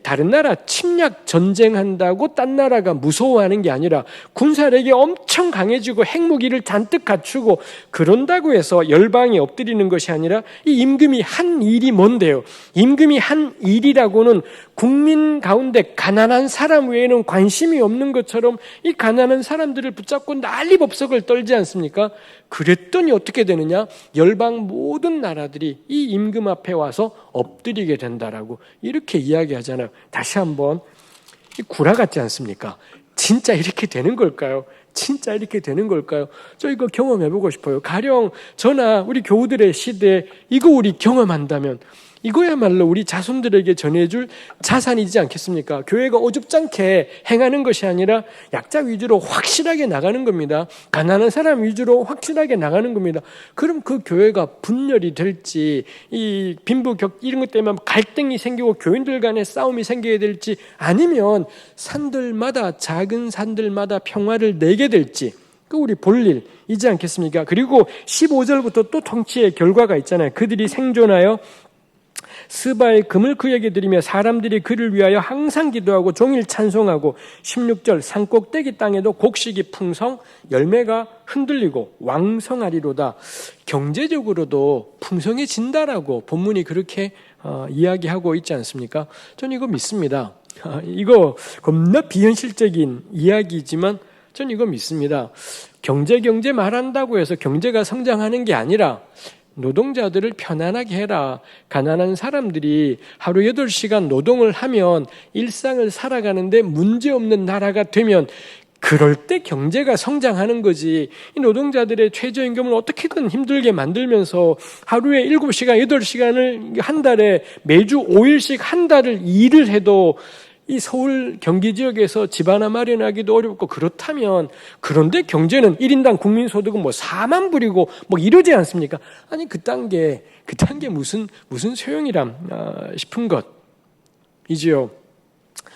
다른 나라 침략 전쟁한다고 딴 나라가 무서워하는 게 아니라 군사력이 엄청 강해지고 핵무기를 잔뜩 갖추고 그런다고 해서 열방이 엎드리는 것이 아니라 이 임금이 한 일이 뭔데요? 임금이 한 일이라고는 국민 가운데 가난한 사람 외에는 관심이 없는 것처럼 이 가난한 사람들을 붙잡고 난리법석을 떨지 않습니까? 그랬더니 어떻게 되느냐? 열방 모든 나라들이 이 임금 앞에 와서 엎드리게 된다라고 이렇게 이야기하잖아요. 다시 한번, 구라 같지 않습니까? 진짜 이렇게 되는 걸까요? 진짜 이렇게 되는 걸까요? 저 이거 경험해보고 싶어요. 가령 저나 우리 교우들의 시대에 이거 우리 경험한다면 이거야말로 우리 자손들에게 전해줄 자산이지 않겠습니까? 교회가 어줍잖게 행하는 것이 아니라 약자 위주로 확실하게 나가는 겁니다. 가난한 사람 위주로 확실하게 나가는 겁니다. 그럼 그 교회가 분열이 될지, 이 빈부격 이런 것 때문에 갈등이 생기고 교인들 간에 싸움이 생기게 될지, 아니면 산들마다, 작은 산들마다 평화를 내게 될지, 그 우리 볼 일이지 않겠습니까? 그리고 15절부터 또 통치의 결과가 있잖아요. 그들이 생존하여 스바의 금을 그에게 드리며 사람들이 그를 위하여 항상 기도하고 종일 찬송하고, 16절 산꼭대기 땅에도 곡식이 풍성, 열매가 흔들리고 왕성하리로다. 경제적으로도 풍성해진다라고 본문이 그렇게 이야기하고 있지 않습니까? 저는 이거 믿습니다. 이거 겁나 비현실적인 이야기지만 전 이거 믿습니다. 경제 말한다고 해서 경제가 성장하는 게 아니라 노동자들을 편안하게 해라. 가난한 사람들이 하루 8시간 노동을 하면 일상을 살아가는데 문제없는 나라가 되면 그럴 때 경제가 성장하는 거지. 이 노동자들의 최저임금을 어떻게든 힘들게 만들면서 하루에 7시간, 8시간을 한 달에 매주 5일씩 한 달을 일을 해도 이 서울 경기 지역에서 집 하나 마련하기도 어렵고 그렇다면, 그런데 경제는 1인당 국민소득은 4만 불이고 이러지 않습니까? 아니 그 단계 무슨 소용이람 싶은 것이지요.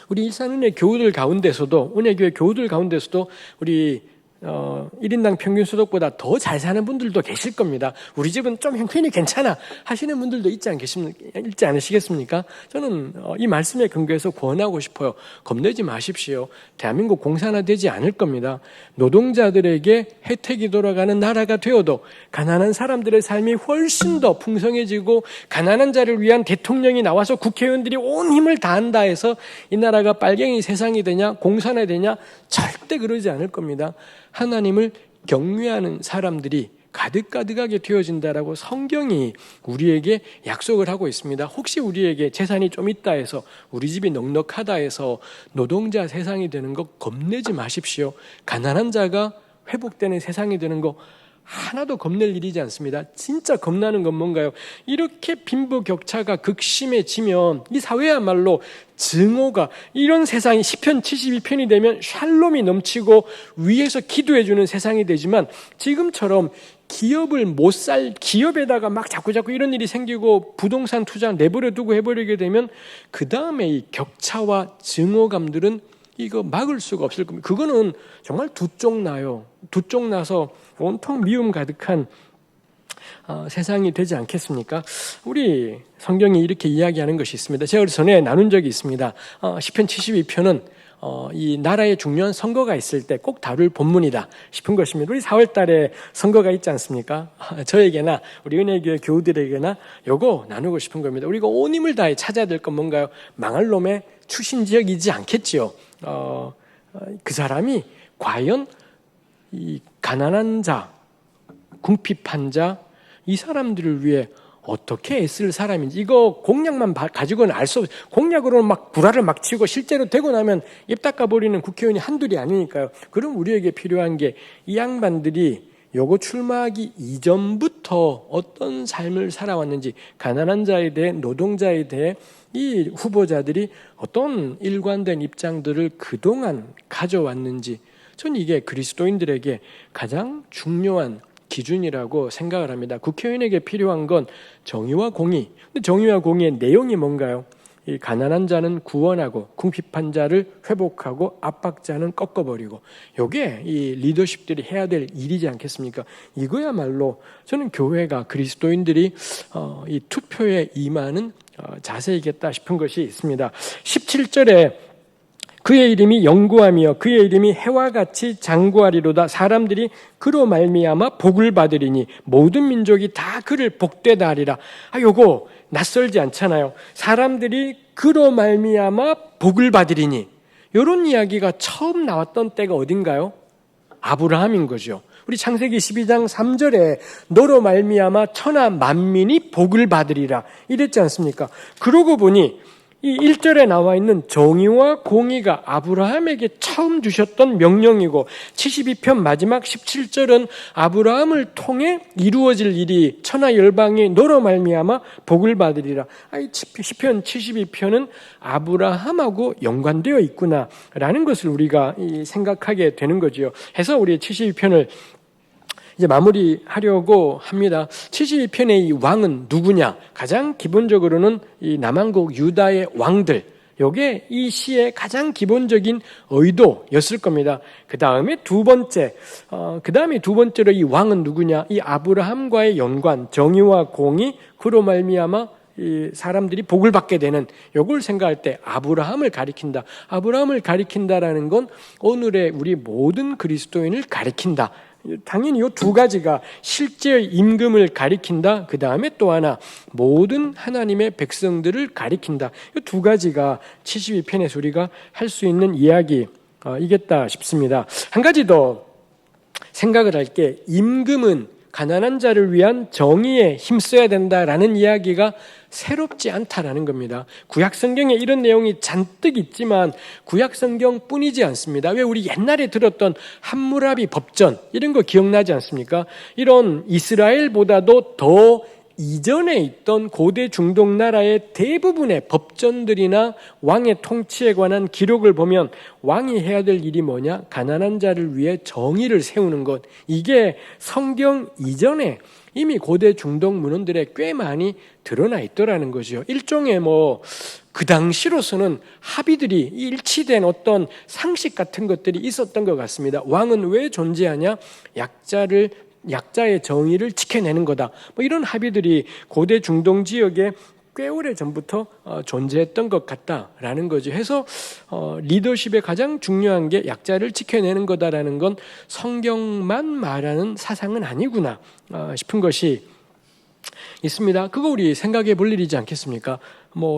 우리 일산은혜 교우들 가운데서도, 은혜교회 교우들 가운데서도 우리 1인당 평균 소득보다 더 잘 사는 분들도 계실 겁니다. 우리 집은 좀 형편이 괜찮아 하시는 분들도 있지 않으시겠습니까? 저는 이 말씀에 근거해서 권하고 싶어요. 겁내지 마십시오. 대한민국 공산화되지 않을 겁니다. 노동자들에게 혜택이 돌아가는 나라가 되어도 가난한 사람들의 삶이 훨씬 더 풍성해지고, 가난한 자를 위한 대통령이 나와서 국회의원들이 온 힘을 다한다 해서 이 나라가 빨갱이 세상이 되냐, 공산화되냐? 절대 그러지 않을 겁니다. 하나님을 경외하는 사람들이 가득가득하게 되어진다라고 성경이 우리에게 약속을 하고 있습니다. 혹시 우리에게 재산이 좀 있다 해서, 우리 집이 넉넉하다 해서 노동자 세상이 되는 거 겁내지 마십시오. 가난한 자가 회복되는 세상이 되는 거 하나도 겁낼 일이지 않습니다. 진짜 겁나는 건 뭔가요? 이렇게 빈부격차가 극심해지면 이 사회야말로 증오가, 이런 세상이 시편 72편이 되면 샬롬이 넘치고 위에서 기도해주는 세상이 되지만, 지금처럼 기업을 못 살, 기업에다가 막 자꾸 이런 일이 생기고 부동산 투자 내버려 두고 해버리게 되면 그 다음에 이 격차와 증오감들은 이거 막을 수가 없을 겁니다. 그거는 정말 두 쪽 나요. 두 쪽 나서 온통 미움 가득한 세상이 되지 않겠습니까? 우리 성경이 이렇게 이야기하는 것이 있습니다. 제가 전에 나눈 적이 있습니다. 시편 72편은 이 나라에 중요한 선거가 있을 때 꼭 다룰 본문이다 싶은 것입니다. 우리 4월 달에 선거가 있지 않습니까? 저에게나 우리 은혜교회 교우들에게나 요거 나누고 싶은 겁니다. 우리가 온 힘을 다해 찾아야 될 건 뭔가요? 망할 놈의 출신 지역이지 않겠지요. 그 사람이 과연 이 가난한 자, 궁핍한 자, 이 사람들을 위해 어떻게 애쓸 사람인지, 이거 공약만 가지고는 알 수 없어요. 공약으로는 막 구라를 막 치고 실제로 되고 나면 입 닦아버리는 국회의원이 한둘이 아니니까요. 그럼 우리에게 필요한 게 이 양반들이 요거 출마하기 이전부터 어떤 삶을 살아왔는지, 가난한 자에 대해, 노동자에 대해 이 후보자들이 어떤 일관된 입장들을 그동안 가져왔는지, 전 이게 그리스도인들에게 가장 중요한 기준이라고 생각을 합니다. 국회의원에게 필요한 건 정의와 공의. 근데 정의와 공의의 내용이 뭔가요? 이 가난한 자는 구원하고 궁핍한 자를 회복하고 압박자는 꺾어버리고, 이게 이 리더십들이 해야 될 일이지 않겠습니까? 이거야말로 저는 교회가, 그리스도인들이 이 투표에 임하는 자세이겠다 싶은 것이 있습니다. 17절에 그의 이름이 영구하며 그의 이름이 해와 같이 장구하리로다. 사람들이 그로 말미암아 복을 받으리니 모든 민족이 다 그를 복되다 하리라. 요거 낯설지 않잖아요. 사람들이 그로 말미암아 복을 받으리니, 이런 이야기가 처음 나왔던 때가 어딘가요? 아브라함인 거죠. 우리 창세기 12장 3절에 너로 말미암아 천하 만민이 복을 받으리라 이랬지 않습니까? 그러고 보니 이 1절에 나와 있는 정의와 공의가 아브라함에게 처음 주셨던 명령이고, 72편 마지막 17절은 아브라함을 통해 이루어질 일이 천하 열방이 너로 말미암아 복을 받으리라. 시편 72편은 아브라함하고 연관되어 있구나라는 것을 우리가 생각하게 되는 거지요. 해서 우리 72편을 이제 마무리하려고 합니다. 72편의 이 왕은 누구냐? 가장 기본적으로는 이 남한국 유다의 왕들, 요게 이 시의 가장 기본적인 의도였을 겁니다. 그 다음에 두 번째로 이 왕은 누구냐? 이 아브라함과의 연관, 정의와 공의, 그로 말미암아 이 사람들이 복을 받게 되는, 요걸 생각할 때 아브라함을 가리킨다. 아브라함을 가리킨다라는 건 오늘의 우리 모든 그리스도인을 가리킨다. 당연히 이 두 가지가 실제의 임금을 가리킨다. 그 다음에 또 하나 모든 하나님의 백성들을 가리킨다. 이 두 가지가 72편에서 우리가 할 수 있는 이야기인 이겠다 싶습니다. 한 가지 더 생각을 할 게, 임금은 가난한 자를 위한 정의에 힘써야 된다라는 이야기가 새롭지 않다라는 겁니다. 구약 성경에 이런 내용이 잔뜩 있지만 구약 성경뿐이지 않습니다. 왜 우리 옛날에 들었던 함무라비 법전 이런 거 기억나지 않습니까? 이런 이스라엘보다도 더 이전에 있던 고대 중동 나라의 대부분의 법전들이나 왕의 통치에 관한 기록을 보면 왕이 해야 될 일이 뭐냐? 가난한 자를 위해 정의를 세우는 것. 이게 성경 이전에 이미 고대 중동 문헌들에 꽤 많이 드러나 있더라는 거죠. 일종의 그 당시로서는 합의들이 일치된 어떤 상식 같은 것들이 있었던 것 같습니다. 왕은 왜 존재하냐? 약자의 정의를 지켜내는 거다. 이런 합의들이 고대 중동 지역에 꽤 오래 전부터 존재했던 것 같다라는 거죠. 해서 리더십의 가장 중요한 게 약자를 지켜내는 거다라는 건 성경만 말하는 사상은 아니구나 싶은 것이 있습니다. 그거 우리 생각해 볼 일이지 않겠습니까?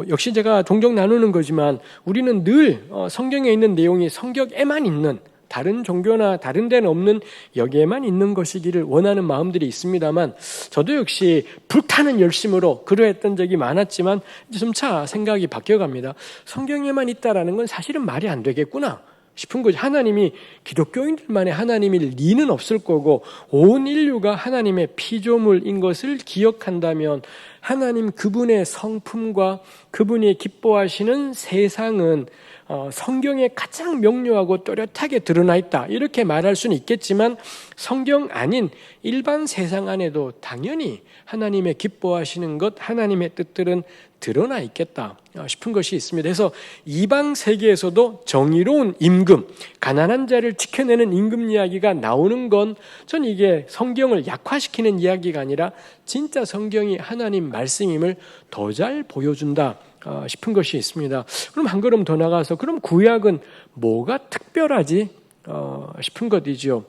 역시 제가 종종 나누는 거지만 우리는 늘 성경에 있는 내용이 성경에만 있는, 다른 종교나 다른 데는 없는 여기에만 있는 것이기를 원하는 마음들이 있습니다만, 저도 역시 불타는 열심으로 그러했던 적이 많았지만 점차 생각이 바뀌어갑니다. 성경에만 있다라는 건 사실은 말이 안 되겠구나 싶은 거죠. 하나님이 기독교인들만의 하나님일 리는 없을 거고, 온 인류가 하나님의 피조물인 것을 기억한다면 하나님 그분의 성품과 그분이 기뻐하시는 세상은 성경에 가장 명료하고 또렷하게 드러나 있다, 이렇게 말할 수는 있겠지만 성경 아닌 일반 세상 안에도 당연히 하나님의 기뻐하시는 것, 하나님의 뜻들은 드러나 있겠다 싶은 것이 있습니다. 그래서 이방 세계에서도 정의로운 임금, 가난한 자를 지켜내는 임금 이야기가 나오는 건 전 이게 성경을 약화시키는 이야기가 아니라 진짜 성경이 하나님 말씀임을 더 잘 보여준다 싶은 것이 있습니다. 그럼 한 걸음 더 나가서, 그럼 구약은 뭐가 특별하지 싶은 것이죠.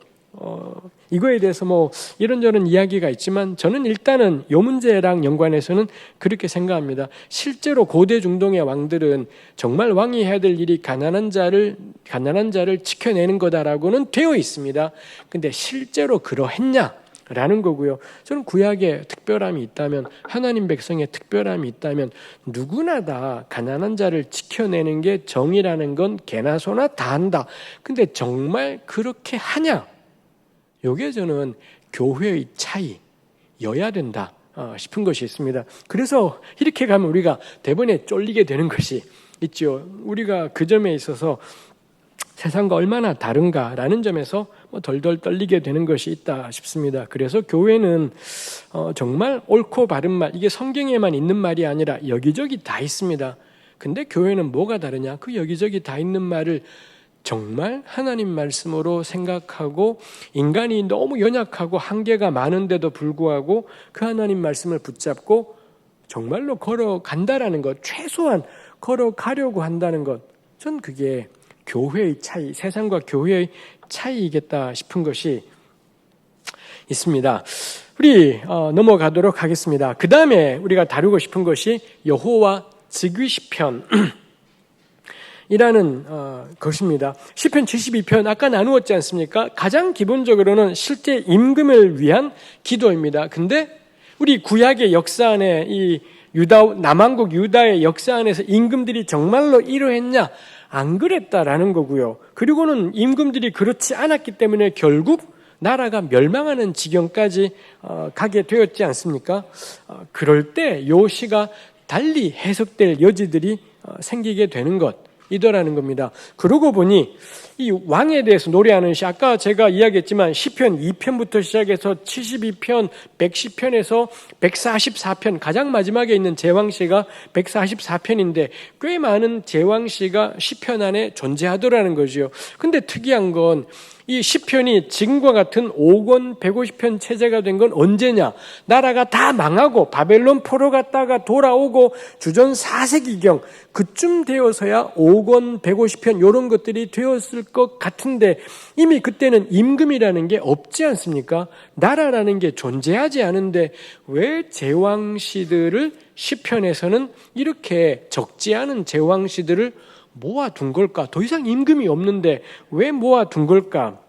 이거에 대해서 이런저런 이야기가 있지만 저는 일단은 이 문제랑 연관해서는 그렇게 생각합니다. 실제로 고대 중동의 왕들은 정말 왕이 해야 될 일이 가난한 자를 지켜내는 거다라고는 되어 있습니다. 근데 실제로 그러했냐? 라는 거고요. 저는 구약에 특별함이 있다면, 하나님 백성의 특별함이 있다면 누구나 다 가난한 자를 지켜내는 게 정의라는 건 개나 소나 다 한다. 근데 정말 그렇게 하냐? 요게 저는 교회의 차이여야 된다 싶은 것이 있습니다. 그래서 이렇게 가면 우리가 대번에 쫄리게 되는 것이 있죠. 우리가 그 점에 있어서 세상과 얼마나 다른가라는 점에서 덜덜 떨리게 되는 것이 있다 싶습니다. 그래서 교회는 정말 옳고 바른 말, 이게 성경에만 있는 말이 아니라 여기저기 다 있습니다. 근데 교회는 뭐가 다르냐? 그 여기저기 다 있는 말을 정말 하나님 말씀으로 생각하고, 인간이 너무 연약하고 한계가 많은데도 불구하고 그 하나님 말씀을 붙잡고 정말로 걸어간다라는 것, 최소한 걸어가려고 한다는 것, 전 그게 교회의 차이, 세상과 교회의 차이이겠다 싶은 것이 있습니다. 우리 넘어가도록 하겠습니다. 그 다음에 우리가 다루고 싶은 것이 여호와 즉위시편 이라는 것입니다. 시편 72편 아까 나누었지 않습니까? 가장 기본적으로는 실제 임금을 위한 기도입니다. 근데 우리 구약의 역사 안에, 이 남왕국 유다의 역사 안에서 임금들이 정말로 이러했냐? 안 그랬다라는 거고요. 그리고는 임금들이 그렇지 않았기 때문에 결국 나라가 멸망하는 지경까지 가게 되었지 않습니까? 그럴 때 요 시가 달리 해석될 여지들이 생기게 되는 것이더라는 겁니다. 그러고 보니 이 왕에 대해서 노래하는 시, 아까 제가 이야기했지만 시편 2편부터 시작해서 72편, 110편에서 144편, 가장 마지막에 있는 제왕시가 144편인데 꽤 많은 제왕시가 시편 안에 존재하더라는 거죠. 근데 특이한 건 이 시편이 지금과 같은 5권 150편 체제가 된 건 언제냐? 나라가 다 망하고 바벨론 포로 갔다가 돌아오고 주전 4세기경 그쯤 되어서야 5권 150편 이런 것들이 되었을 것 같은데, 이미 그때는 임금이라는 게 없지 않습니까? 나라라는 게 존재하지 않은데 왜 제왕시들을 시편에서는 이렇게 적지 않은 제왕시들을 모아둔 걸까? 더 이상 임금이 없는데 왜 모아둔 걸까?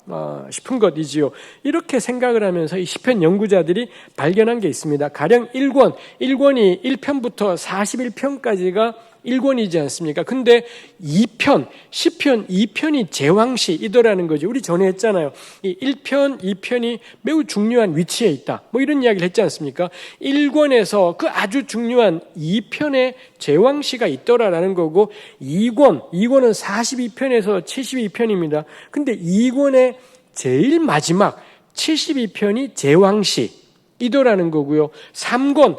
싶은 것이지요. 이렇게 생각을 하면서 이 시편 연구자들이 발견한 게 있습니다. 가령 1권이 1편부터 41편까지가 1권이지 않습니까? 근데 2편, 시편 2편이 제왕시이더라는 거죠. 우리 전에 했잖아요. 이 1편, 2편이 매우 중요한 위치에 있다. 뭐 이런 이야기를 했지 않습니까? 1권에서 그 아주 중요한 2편에 제왕시가 있더라라는 거고 2권은 42편에서 72편입니다. 근데 2권의 제일 마지막 72편이 제왕시 이도라는 거고요. 3권은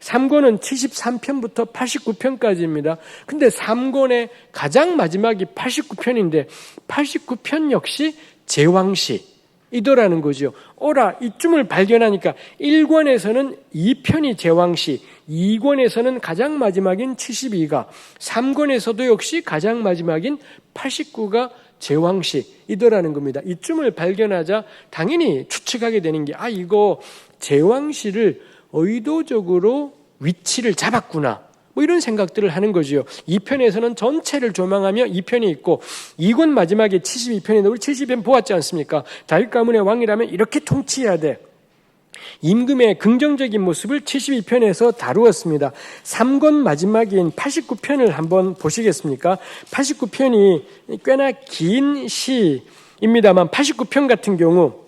73편부터 89편까지입니다. 근데 3권의 가장 마지막이 89편인데 89편 역시 제왕시 이도라는 거죠. 이쯤을 발견하니까 1권에서는 2편이 제왕시, 2권에서는 가장 마지막인 72가, 3권에서도 역시 가장 마지막인 89가 제왕시이더라는 겁니다. 이쯤을 발견하자 당연히 추측하게 되는 게 이거 제왕시를 의도적으로 위치를 잡았구나. 뭐 이런 생각들을 하는 거죠. 2편에서는 전체를 조망하며 2편이 있고 2권 마지막에 72편인데 우리 72편 보았지 않습니까? 다윗 가문의 왕이라면 이렇게 통치해야 돼. 임금의 긍정적인 모습을 72편에서 다루었습니다. 3권 마지막인 89편을 한번 보시겠습니까? 89편이 꽤나 긴 시입니다만 89편 같은 경우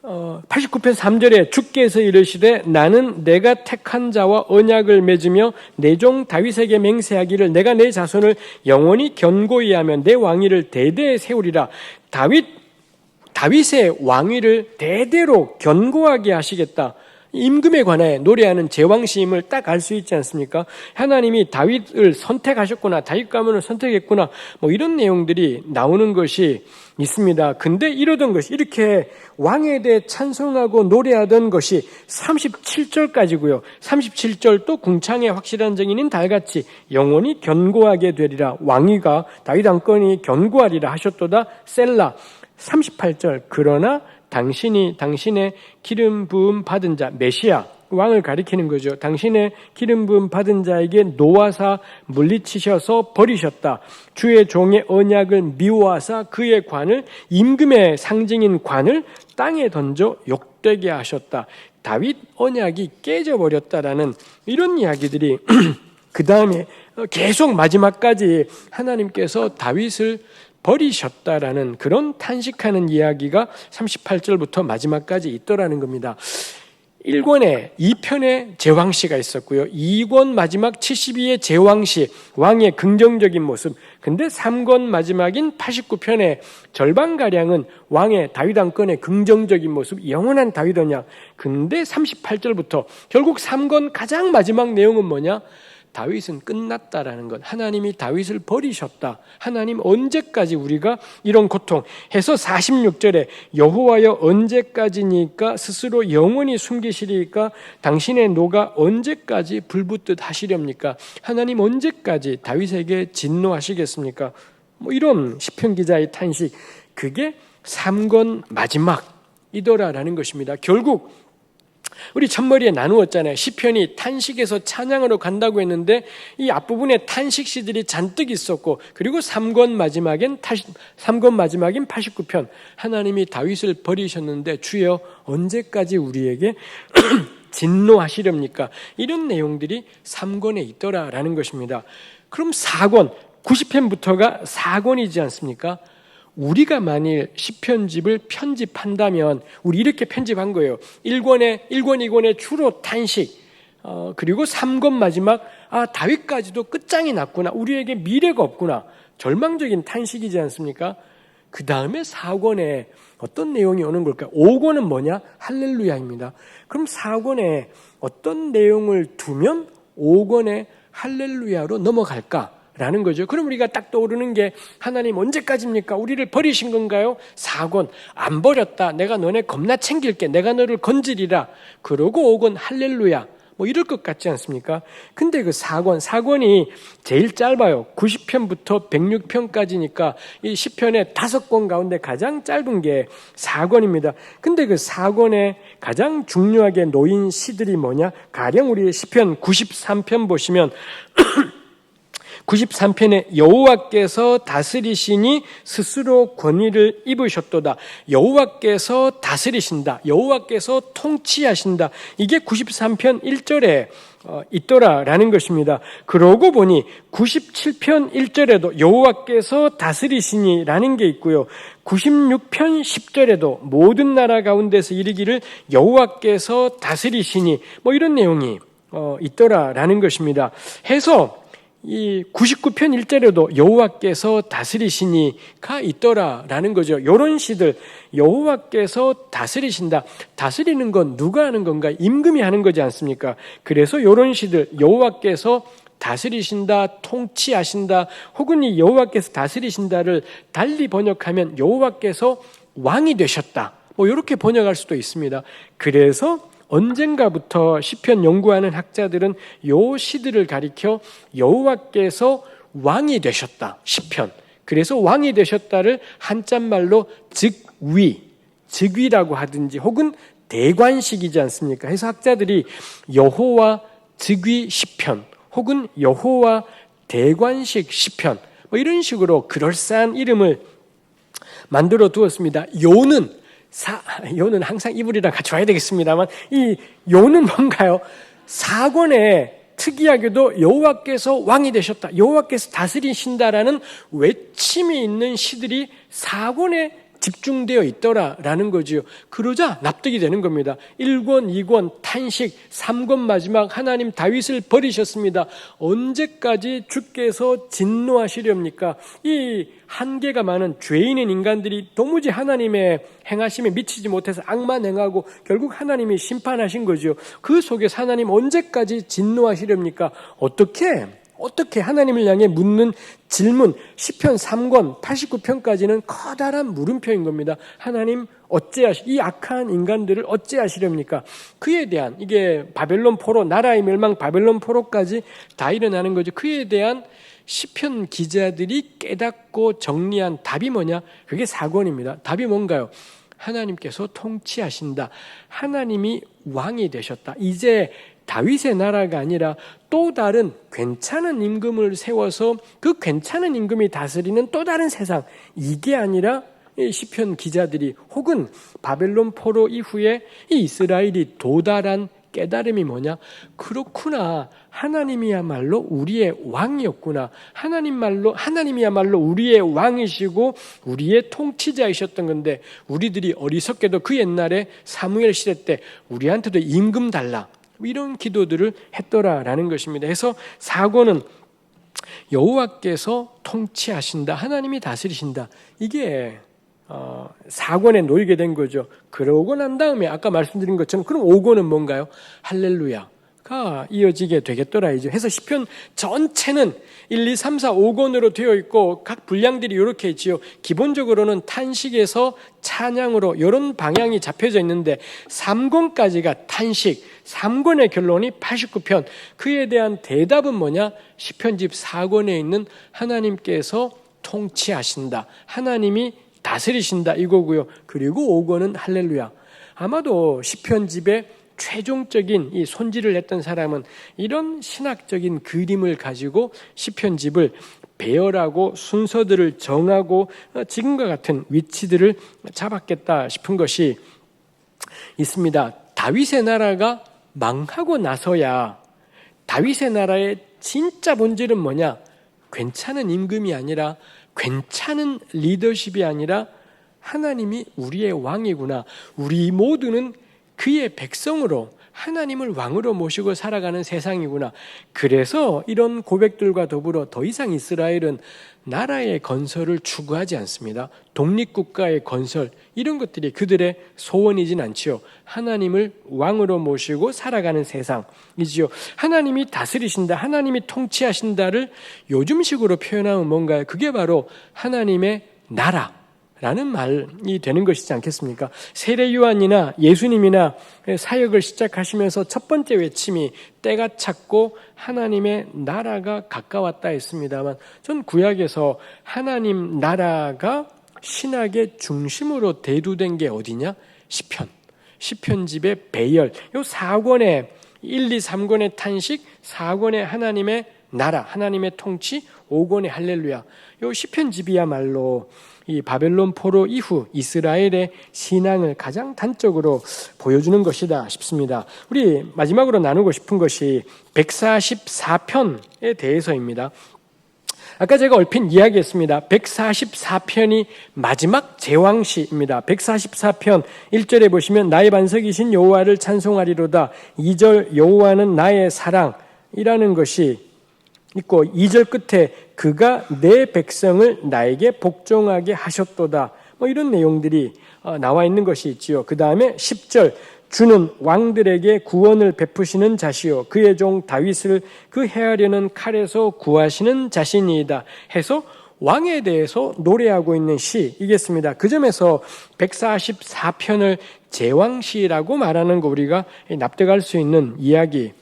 89편 3절에 주께서 이르시되 나는 내가 택한 자와 언약을 맺으며 내 종 다윗에게 맹세하기를 내가 내 자손을 영원히 견고히 하며 내 왕위를 대대에 세우리라. 다윗의 왕위를 대대로 견고하게 하시겠다. 임금에 관해 노래하는 제왕시임을 딱 알 수 있지 않습니까? 하나님이 다윗을 선택하셨구나, 다윗 가문을 선택했구나, 뭐 이런 내용들이 나오는 것이 있습니다. 근데 이러던 것이 이렇게 왕에 대해 찬송하고 노래하던 것이 37절까지고요. 37절 또 궁창의 확실한 증인인 달같이 영원히 견고하게 되리라. 왕위가 다윗 왕권이 견고하리라 하셨도다. 셀라. 38절 그러나 당신의 기름 부음 받은 자 메시아 왕을 가리키는 거죠. 당신의 기름 부음 받은 자에게 노하사 물리치셔서 버리셨다. 주의 종의 언약을 미워하사 그의 관을 임금의 상징인 관을 땅에 던져 욕되게 하셨다. 다윗 언약이 깨져버렸다라는 이런 이야기들이 그 다음에 계속 마지막까지 하나님께서 다윗을 버리셨다라는 그런 탄식하는 이야기가 38절부터 마지막까지 있더라는 겁니다. 1권에 2편의 제왕시가 있었고요. 2권 마지막 72의 제왕시, 왕의 긍정적인 모습. 근데 3권 마지막인 89편의 절반가량은 왕의 다윗 왕권의 긍정적인 모습, 영원한 다윗 언약. 근데 38절부터 결국 3권 가장 마지막 내용은 뭐냐? 다윗은 끝났다라는 것. 하나님이 다윗을 버리셨다. 하나님 언제까지 우리가 이런 고통 해서 46절에 여호와여 언제까지니까 스스로 영원히 숨기시리까 당신의 노가 언제까지 불붙듯 하시렵니까? 하나님 언제까지 다윗에게 진노하시겠습니까? 뭐 이런 시편 기자의 탄식. 그게 3권 마지막이더라라는 것입니다. 결국 우리 첫머리에 나누었잖아요. 시편이 탄식에서 찬양으로 간다고 했는데 이 앞부분에 탄식시들이 잔뜩 있었고 그리고 3권 마지막인 89편 하나님이 다윗을 버리셨는데 주여 언제까지 우리에게 진노하시렵니까? 이런 내용들이 3권에 있더라라는 것입니다. 그럼 4권 90편부터가 4권이지 않습니까? 우리가 만일 시편집을 편집한다면 우리 이렇게 편집한 거예요. 1권, 2권에 주로 탄식, 그리고 3권 마지막 다윗까지도 끝장이 났구나. 우리에게 미래가 없구나. 절망적인 탄식이지 않습니까? 그 다음에 4권에 어떤 내용이 오는 걸까요? 5권은 뭐냐? 할렐루야입니다. 그럼 4권에 어떤 내용을 두면 5권에 할렐루야로 넘어갈까? 라는 거죠. 그럼 우리가 딱 떠오르는 게 하나님 언제까지입니까? 우리를 버리신 건가요? 4권 안 버렸다. 내가 너네 겁나 챙길게. 내가 너를 건지리라. 그러고 5권 할렐루야. 뭐 이럴 것 같지 않습니까? 근데 그 4권이 제일 짧아요. 90편부터 106편까지니까 이 시편의 5권 가운데 가장 짧은 게 4권입니다. 근데 그 4권에 가장 중요하게 놓인 시들이 뭐냐? 가령 우리 시편 93편 보시면 93편에 여호와께서 다스리시니 스스로 권위를 입으셨도다. 여호와께서 다스리신다. 여호와께서 통치하신다. 이게 93편 1절에 있더라라는 것입니다. 그러고 보니 97편 1절에도 여호와께서 다스리시니라는 게 있고요. 96편 10절에도 모든 나라 가운데서 이르기를 여호와께서 다스리시니 뭐 이런 내용이 있더라라는 것입니다. 해서 이 99편 1절에도 여호와께서 다스리시니가 있더라라는 거죠. 이런 시들 여호와께서 다스리신다. 다스리는 건 누가 하는 건가? 임금이 하는 거지 않습니까? 그래서 이런 시들 여호와께서 다스리신다, 통치하신다, 혹은 이 여호와께서 다스리신다를 달리 번역하면 여호와께서 왕이 되셨다. 뭐 이렇게 번역할 수도 있습니다. 그래서 언젠가부터 시편 연구하는 학자들은 요 시들을 가리켜 여호와께서 왕이 되셨다. 시편. 그래서 왕이 되셨다를 한자말로 즉위라고 하든지 혹은 대관식이지 않습니까? 해서 학자들이 여호와 즉위 시편 혹은 여호와 대관식 시편 뭐 이런 식으로 그럴싸한 이름을 만들어 두었습니다. 요는 항상 이불이랑 같이 와야 되겠습니다만 이 요는 뭔가요? 사권에 특이하게도 여호와께서 왕이 되셨다, 여호와께서 다스리신다라는 외침이 있는 시들이 사권에 집중되어 있더라라는 거지요. 그러자 납득이 되는 겁니다. 1권, 2권, 탄식, 3권 마지막 하나님 다윗을 버리셨습니다. 언제까지 주께서 진노하시렵니까? 이 한계가 많은 죄인인 인간들이 도무지 하나님의 행하심에 미치지 못해서 악만 행하고 결국 하나님이 심판하신 거죠. 그 속에서 하나님 언제까지 진노하시렵니까? 어떻게 하나님을 향해 묻는 질문, 시편 3권 89편까지는 커다란 물음표인 겁니다. 하나님 이 악한 인간들을 어찌하시렵니까? 그에 대한 이게 바벨론 포로, 나라의 멸망 바벨론 포로까지 다 일어나는 거죠. 그에 대한 시편 기자들이 깨닫고 정리한 답이 뭐냐? 그게 4권입니다. 답이 뭔가요? 하나님께서 통치하신다. 하나님이 왕이 되셨다. 이제 다윗의 나라가 아니라 또 다른 괜찮은 임금을 세워서 그 괜찮은 임금이 다스리는 또 다른 세상, 이게 아니라 시편 기자들이 혹은 바벨론 포로 이후에 이 이스라엘이 도달한 깨달음이 뭐냐? 그렇구나. 하나님이야말로 우리의 왕이었구나. 하나님이야말로 우리의 왕이시고 우리의 통치자이셨던 건데 우리들이 어리석게도 그 옛날에 사무엘 시대 때 우리한테도 임금 달라. 이런 기도들을 했더라라는 것입니다. 그래서 4권은 여호와께서 통치하신다. 하나님이 다스리신다. 이게 4권에 놓이게 된 거죠. 그러고 난 다음에 아까 말씀드린 것처럼 그럼 5권은 뭔가요? 할렐루야가 이어지게 되겠더라. 해서 시편 전체는 1, 2, 3, 4, 5권으로 되어 있고 각 분량들이 이렇게 있지요. 기본적으로는 탄식에서 찬양으로 이런 방향이 잡혀져 있는데 3권까지가 탄식, 3권의 결론이 89편. 그에 대한 대답은 뭐냐? 시편집 4권에 있는 하나님께서 통치하신다, 하나님이 다스리신다 이거고요. 그리고 5권은 할렐루야. 아마도 시편집의 최종적인 이 손질을 했던 사람은 이런 신학적인 그림을 가지고 시편집을 배열하고 순서들을 정하고 지금과 같은 위치들을 잡았겠다 싶은 것이 있습니다. 다윗의 나라가 망하고 나서야 다윗의 나라의 진짜 본질은 뭐냐? 괜찮은 임금이 아니라, 괜찮은 리더십이 아니라 하나님이 우리의 왕이구나. 우리 모두는 그의 백성으로 하나님을 왕으로 모시고 살아가는 세상이구나. 그래서 이런 고백들과 더불어 더 이상 이스라엘은 나라의 건설을 추구하지 않습니다. 독립국가의 건설, 이런 것들이 그들의 소원이진 않지요. 하나님을 왕으로 모시고 살아가는 세상이지요. 하나님이 다스리신다, 하나님이 통치하신다를 요즘식으로 표현하면 뭔가요? 그게 바로 하나님의 나라라는 말이 되는 것이지 않겠습니까? 세례 요한이나 예수님이나 사역을 시작하시면서 첫 번째 외침이 때가 찼고 하나님의 나라가 가까웠다 했습니다만, 전 구약에서 하나님 나라가 신학의 중심으로 대두된 게 어디냐? 시편집의 배열, 요 4권의 1, 2, 3권의 탄식, 4권의 하나님의 나라, 하나님의 통치, 5권의 할렐루야. 요 시편집이야말로 이 바벨론 포로 이후 이스라엘의 신앙을 가장 단적으로 보여주는 것이다 싶습니다. 우리 마지막으로 나누고 싶은 것이 144편에 대해서입니다. 아까 제가 얼핏 이야기했습니다. 144편이 마지막 제왕시입니다. 144편 1절에 보시면 나의 반석이신 여호와를 찬송하리로다. 2절 여호와는 나의 사랑이라는 것이 있고 2절 끝에 그가 내 백성을 나에게 복종하게 하셨도다. 이런 내용들이 나와 있는 것이 있지요. 그 다음에 10절 주는 왕들에게 구원을 베푸시는 자시요 그의 종 다윗을 그 해하려는 칼에서 구하시는 자신이다 해서 왕에 대해서 노래하고 있는 시이겠습니다. 그 점에서 144편을 제왕시라고 말하는 거 우리가 납득할 수 있는 이야기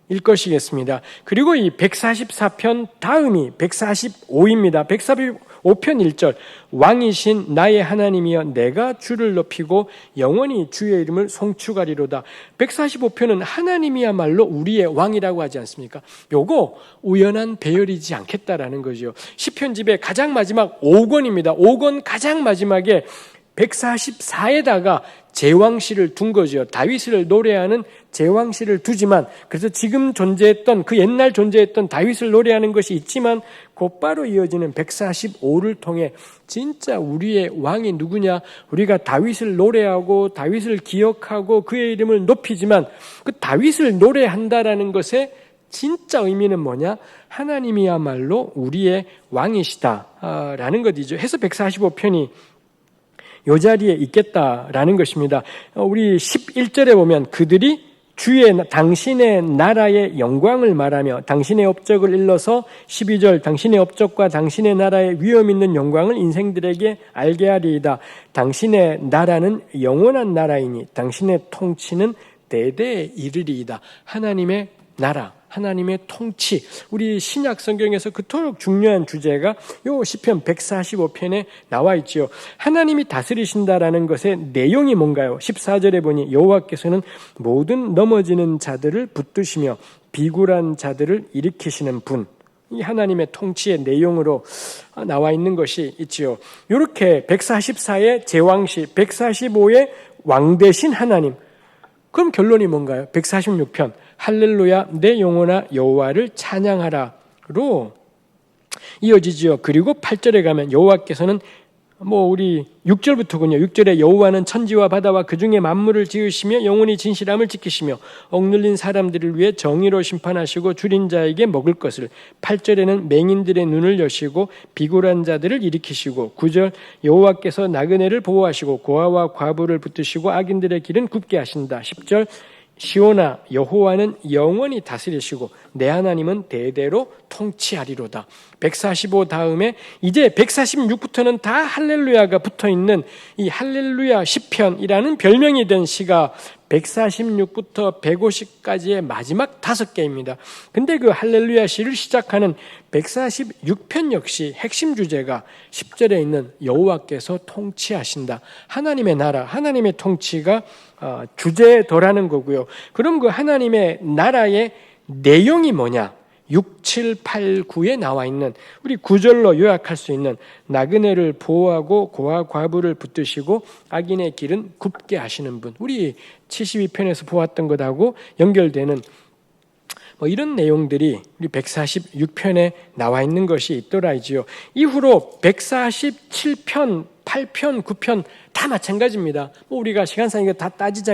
일 것이겠습니다. 그리고 이 144편 다음이 145입니다. 145편 1절 왕이신 나의 하나님이여 내가 주를 높이고 영원히 주의 이름을 송축하리로다. 145편은 하나님이야말로 우리의 왕이라고 하지 않습니까? 요거 우연한 배열이지 않겠다라는 거죠. 시편집의 가장 마지막 5권입니다. 5권 가장 마지막에 144에다가 제왕시를 둔 거죠. 다윗을 노래하는 제왕시를 두지만 그래서 지금 존재했던 그 옛날 존재했던 다윗을 노래하는 것이 있지만 곧바로 이어지는 145를 통해 진짜 우리의 왕이 누구냐? 우리가 다윗을 노래하고 다윗을 기억하고 그의 이름을 높이지만 그 다윗을 노래한다라는 것의 진짜 의미는 뭐냐? 하나님이야말로 우리의 왕이시다라는 것이죠. 해서 145편이 이 자리에 있겠다라는 것입니다. 우리 11절에 보면 그들이 당신의 나라의 영광을 말하며 당신의 업적을 일러서 12절 당신의 업적과 당신의 나라의 위엄 있는 영광을 인생들에게 알게 하리이다. 당신의 나라는 영원한 나라이니 당신의 통치는 대대에 이르리이다. 하나님의 나라, 하나님의 통치. 우리 신약 성경에서 그토록 중요한 주제가 요 시편 145편에 나와 있지요. 하나님이 다스리신다라는 것의 내용이 뭔가요? 14절에 보니 여호와께서는 모든 넘어지는 자들을 붙드시며 비굴한 자들을 일으키시는 분. 이 하나님의 통치의 내용으로 나와 있는 것이 있지요. 이렇게 144의 제왕시, 145의 왕 대신 하나님. 그럼 결론이 뭔가요? 146편 할렐루야 내 영혼아 여호와를 찬양하라로 이어지지요. 그리고 8절에 가면 여호와께서는 우리 6절부터군요. 6절에 여호와는 천지와 바다와 그 중에 만물을 지으시며 영원히 진실함을 지키시며 억눌린 사람들을 위해 정의로 심판하시고 줄인 자에게 먹을 것을. 8절에는 맹인들의 눈을 여시고 비굴한 자들을 일으키시고 9절 여호와께서 나그네를 보호하시고 고아와 과부를 붙드시고 악인들의 길은 굽게 하신다. 10절 시온아 여호와는 영원히 다스리시고 내 하나님은 대대로 통치하리로다. 145 다음에 이제 146부터는 다 할렐루야가 붙어있는 이 할렐루야 시편이라는 별명이 된 시가 146부터 150까지의 마지막 5개입니다. 근데 그 할렐루야 시를 시작하는 146편 역시 핵심 주제가 10절에 있는 여호와께서 통치하신다. 하나님의 나라, 하나님의 통치가 주제더라는 거고요. 그럼 그 하나님의 나라의 내용이 뭐냐? 6, 7, 8, 9에 나와 있는 우리 9절로 요약할 수 있는 나그네를 보호하고 고아 과부를 붙드시고 악인의 길은 굽게 하시는 분. 우리 72편에서 보았던 것하고 연결되는 이런 내용들이 우리 146편에 나와 있는 것이 있더라지요. 이후로 147편, 8편, 9편 다 마찬가지입니다. 우리가 시간상 이거 다 따지지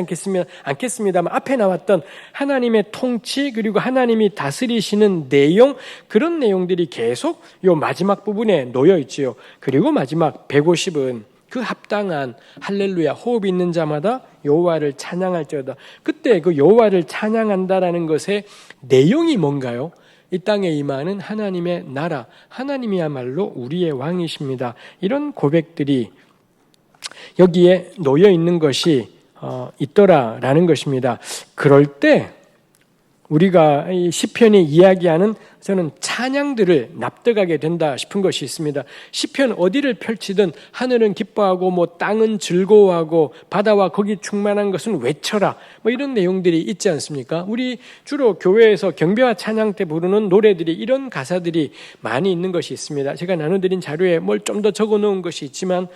않겠습니다만 앞에 나왔던 하나님의 통치 그리고 하나님이 다스리시는 내용 그런 내용들이 계속 요 마지막 부분에 놓여 있지요. 그리고 마지막 150은 그 합당한 할렐루야 호흡 있는 자마다 여호와를 찬양할지어다. 그때 그 여호와를 찬양한다라는 것의 내용이 뭔가요? 이 땅에 임하는 하나님의 나라, 하나님이야말로 우리의 왕이십니다. 이런 고백들이 여기에 놓여 있는 것이 있더라라는 것입니다. 그럴 때 우리가 이 시편이 이야기하는 저는 찬양들을 납득하게 된다 싶은 것이 있습니다. 시편 어디를 펼치든 하늘은 기뻐하고 뭐 땅은 즐거워하고 바다와 거기 충만한 것은 외쳐라 뭐 이런 내용들이 있지 않습니까? 우리 주로 교회에서 경배와 찬양 때 부르는 노래들이 이런 가사들이 많이 있는 것이 있습니다. 제가 나눠드린 자료에 뭘 좀 더 적어 놓은 것이 있지만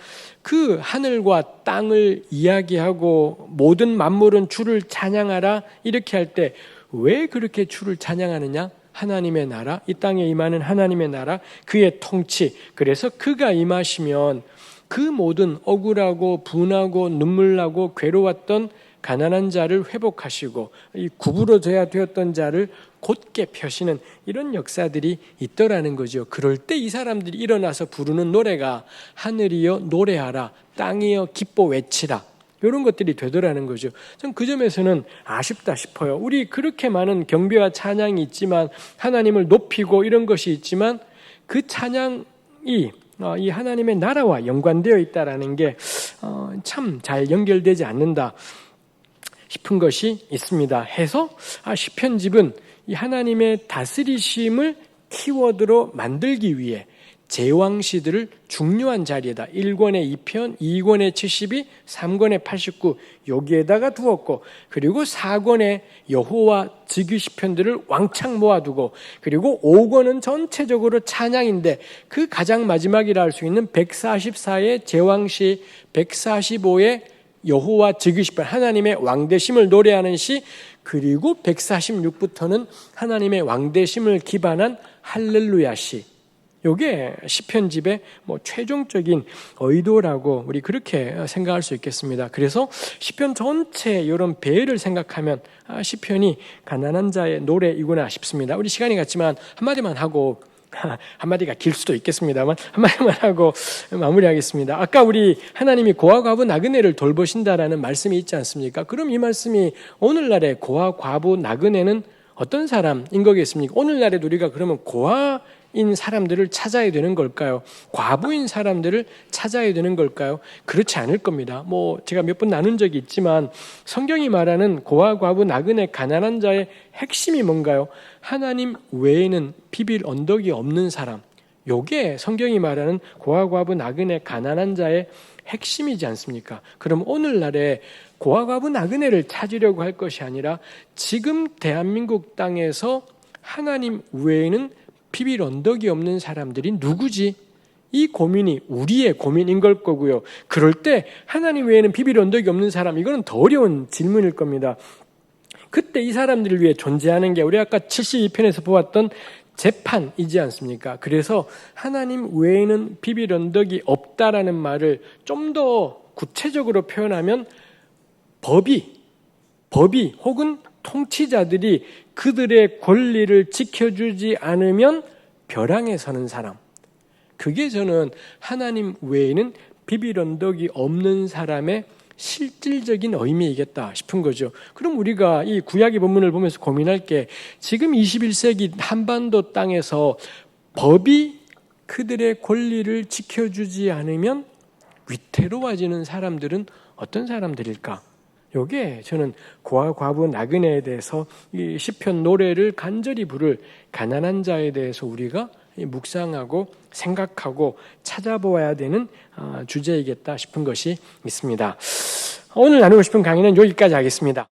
그 하늘과 땅을 이야기하고 모든 만물은 주를 찬양하라 이렇게 할 때 왜 그렇게 주를 찬양하느냐? 하나님의 나라, 이 땅에 임하는 하나님의 나라, 그의 통치. 그래서 그가 임하시면 그 모든 억울하고 분하고 눈물나고 괴로웠던 가난한 자를 회복하시고 이 구부러져야 되었던 자를 곧게 펴시는 이런 역사들이 있더라는 거죠. 그럴 때 이 사람들이 일어나서 부르는 노래가 하늘이여 노래하라, 땅이여 기뻐 외치라. 이런 것들이 되더라는 거죠. 전 그 점에서는 아쉽다 싶어요. 우리 그렇게 많은 경배와 찬양이 있지만 하나님을 높이고 이런 것이 있지만 그 찬양이 이 하나님의 나라와 연관되어 있다라는 게 참 잘 연결되지 않는다 싶은 것이 있습니다. 해서 시편집은 이 하나님의 다스리심을 키워드로 만들기 위해 제왕시들을 중요한 자리에다 1권의 2편, 2권의 72, 3권의 89 여기에다가 두었고 그리고 4권의 여호와 즉위 시편들을 왕창 모아두고 그리고 5권은 전체적으로 찬양인데 그 가장 마지막이라 할 수 있는 144의 제왕시, 145의 여호와 즉위 시편 하나님의 왕대심을 노래하는 시 그리고 146부터는 하나님의 왕대심을 기반한 할렐루야 시 이게 시편집의 최종적인 의도라고 우리 그렇게 생각할 수 있겠습니다. 그래서 시편 전체 이런 배를 생각하면 시편이 가난한 자의 노래이구나 싶습니다. 우리 시간이 갔지만 한마디만 하고 한마디가 길 수도 있겠습니다만 한마디만 하고 마무리하겠습니다. 아까 우리 하나님이 고아 과부 나그네를 돌보신다라는 말씀이 있지 않습니까? 그럼 이 말씀이 오늘날의 고아 과부 나그네는 어떤 사람인 거겠습니까? 오늘날에도 우리가 그러면 고아인 사람들을 찾아야 되는 걸까요? 과부인 사람들을 찾아야 되는 걸까요? 그렇지 않을 겁니다. 제가 몇 번 나눈 적이 있지만 성경이 말하는 고아, 과부, 나그네, 가난한 자의 핵심이 뭔가요? 하나님 외에는 비빌 언덕이 없는 사람. 요게 성경이 말하는 고아, 과부, 나그네, 가난한 자의 핵심이지 않습니까? 그럼 오늘날에 고아, 과부, 나그네를 찾으려고 할 것이 아니라 지금 대한민국 땅에서 하나님 외에는 비빌 언덕이 없는 사람들이 누구지? 이 고민이 우리의 고민인 걸 거고요. 그럴 때 하나님 외에는 비빌 언덕이 없는 사람, 이거는 더 어려운 질문일 겁니다. 그때 이 사람들을 위해 존재하는 게 우리 아까 72편에서 보았던 재판이지 않습니까? 그래서 하나님 외에는 비빌 언덕이 없다라는 말을 좀 더 구체적으로 표현하면 법이 혹은 통치자들이 그들의 권리를 지켜주지 않으면 벼랑에 서는 사람. 그게 저는 하나님 외에는 비빌 언덕이 없는 사람의 실질적인 의미이겠다 싶은 거죠. 그럼 우리가 이 구약의 본문을 보면서 고민할 게 지금 21세기 한반도 땅에서 법이 그들의 권리를 지켜주지 않으면 위태로워지는 사람들은 어떤 사람들일까? 요게 저는 고아, 과부, 나그네에 대해서 이 시편 노래를 간절히 부를 가난한 자에 대해서 우리가 묵상하고 생각하고 찾아보아야 되는 주제이겠다 싶은 것이 있습니다. 오늘 나누고 싶은 강의는 여기까지 하겠습니다.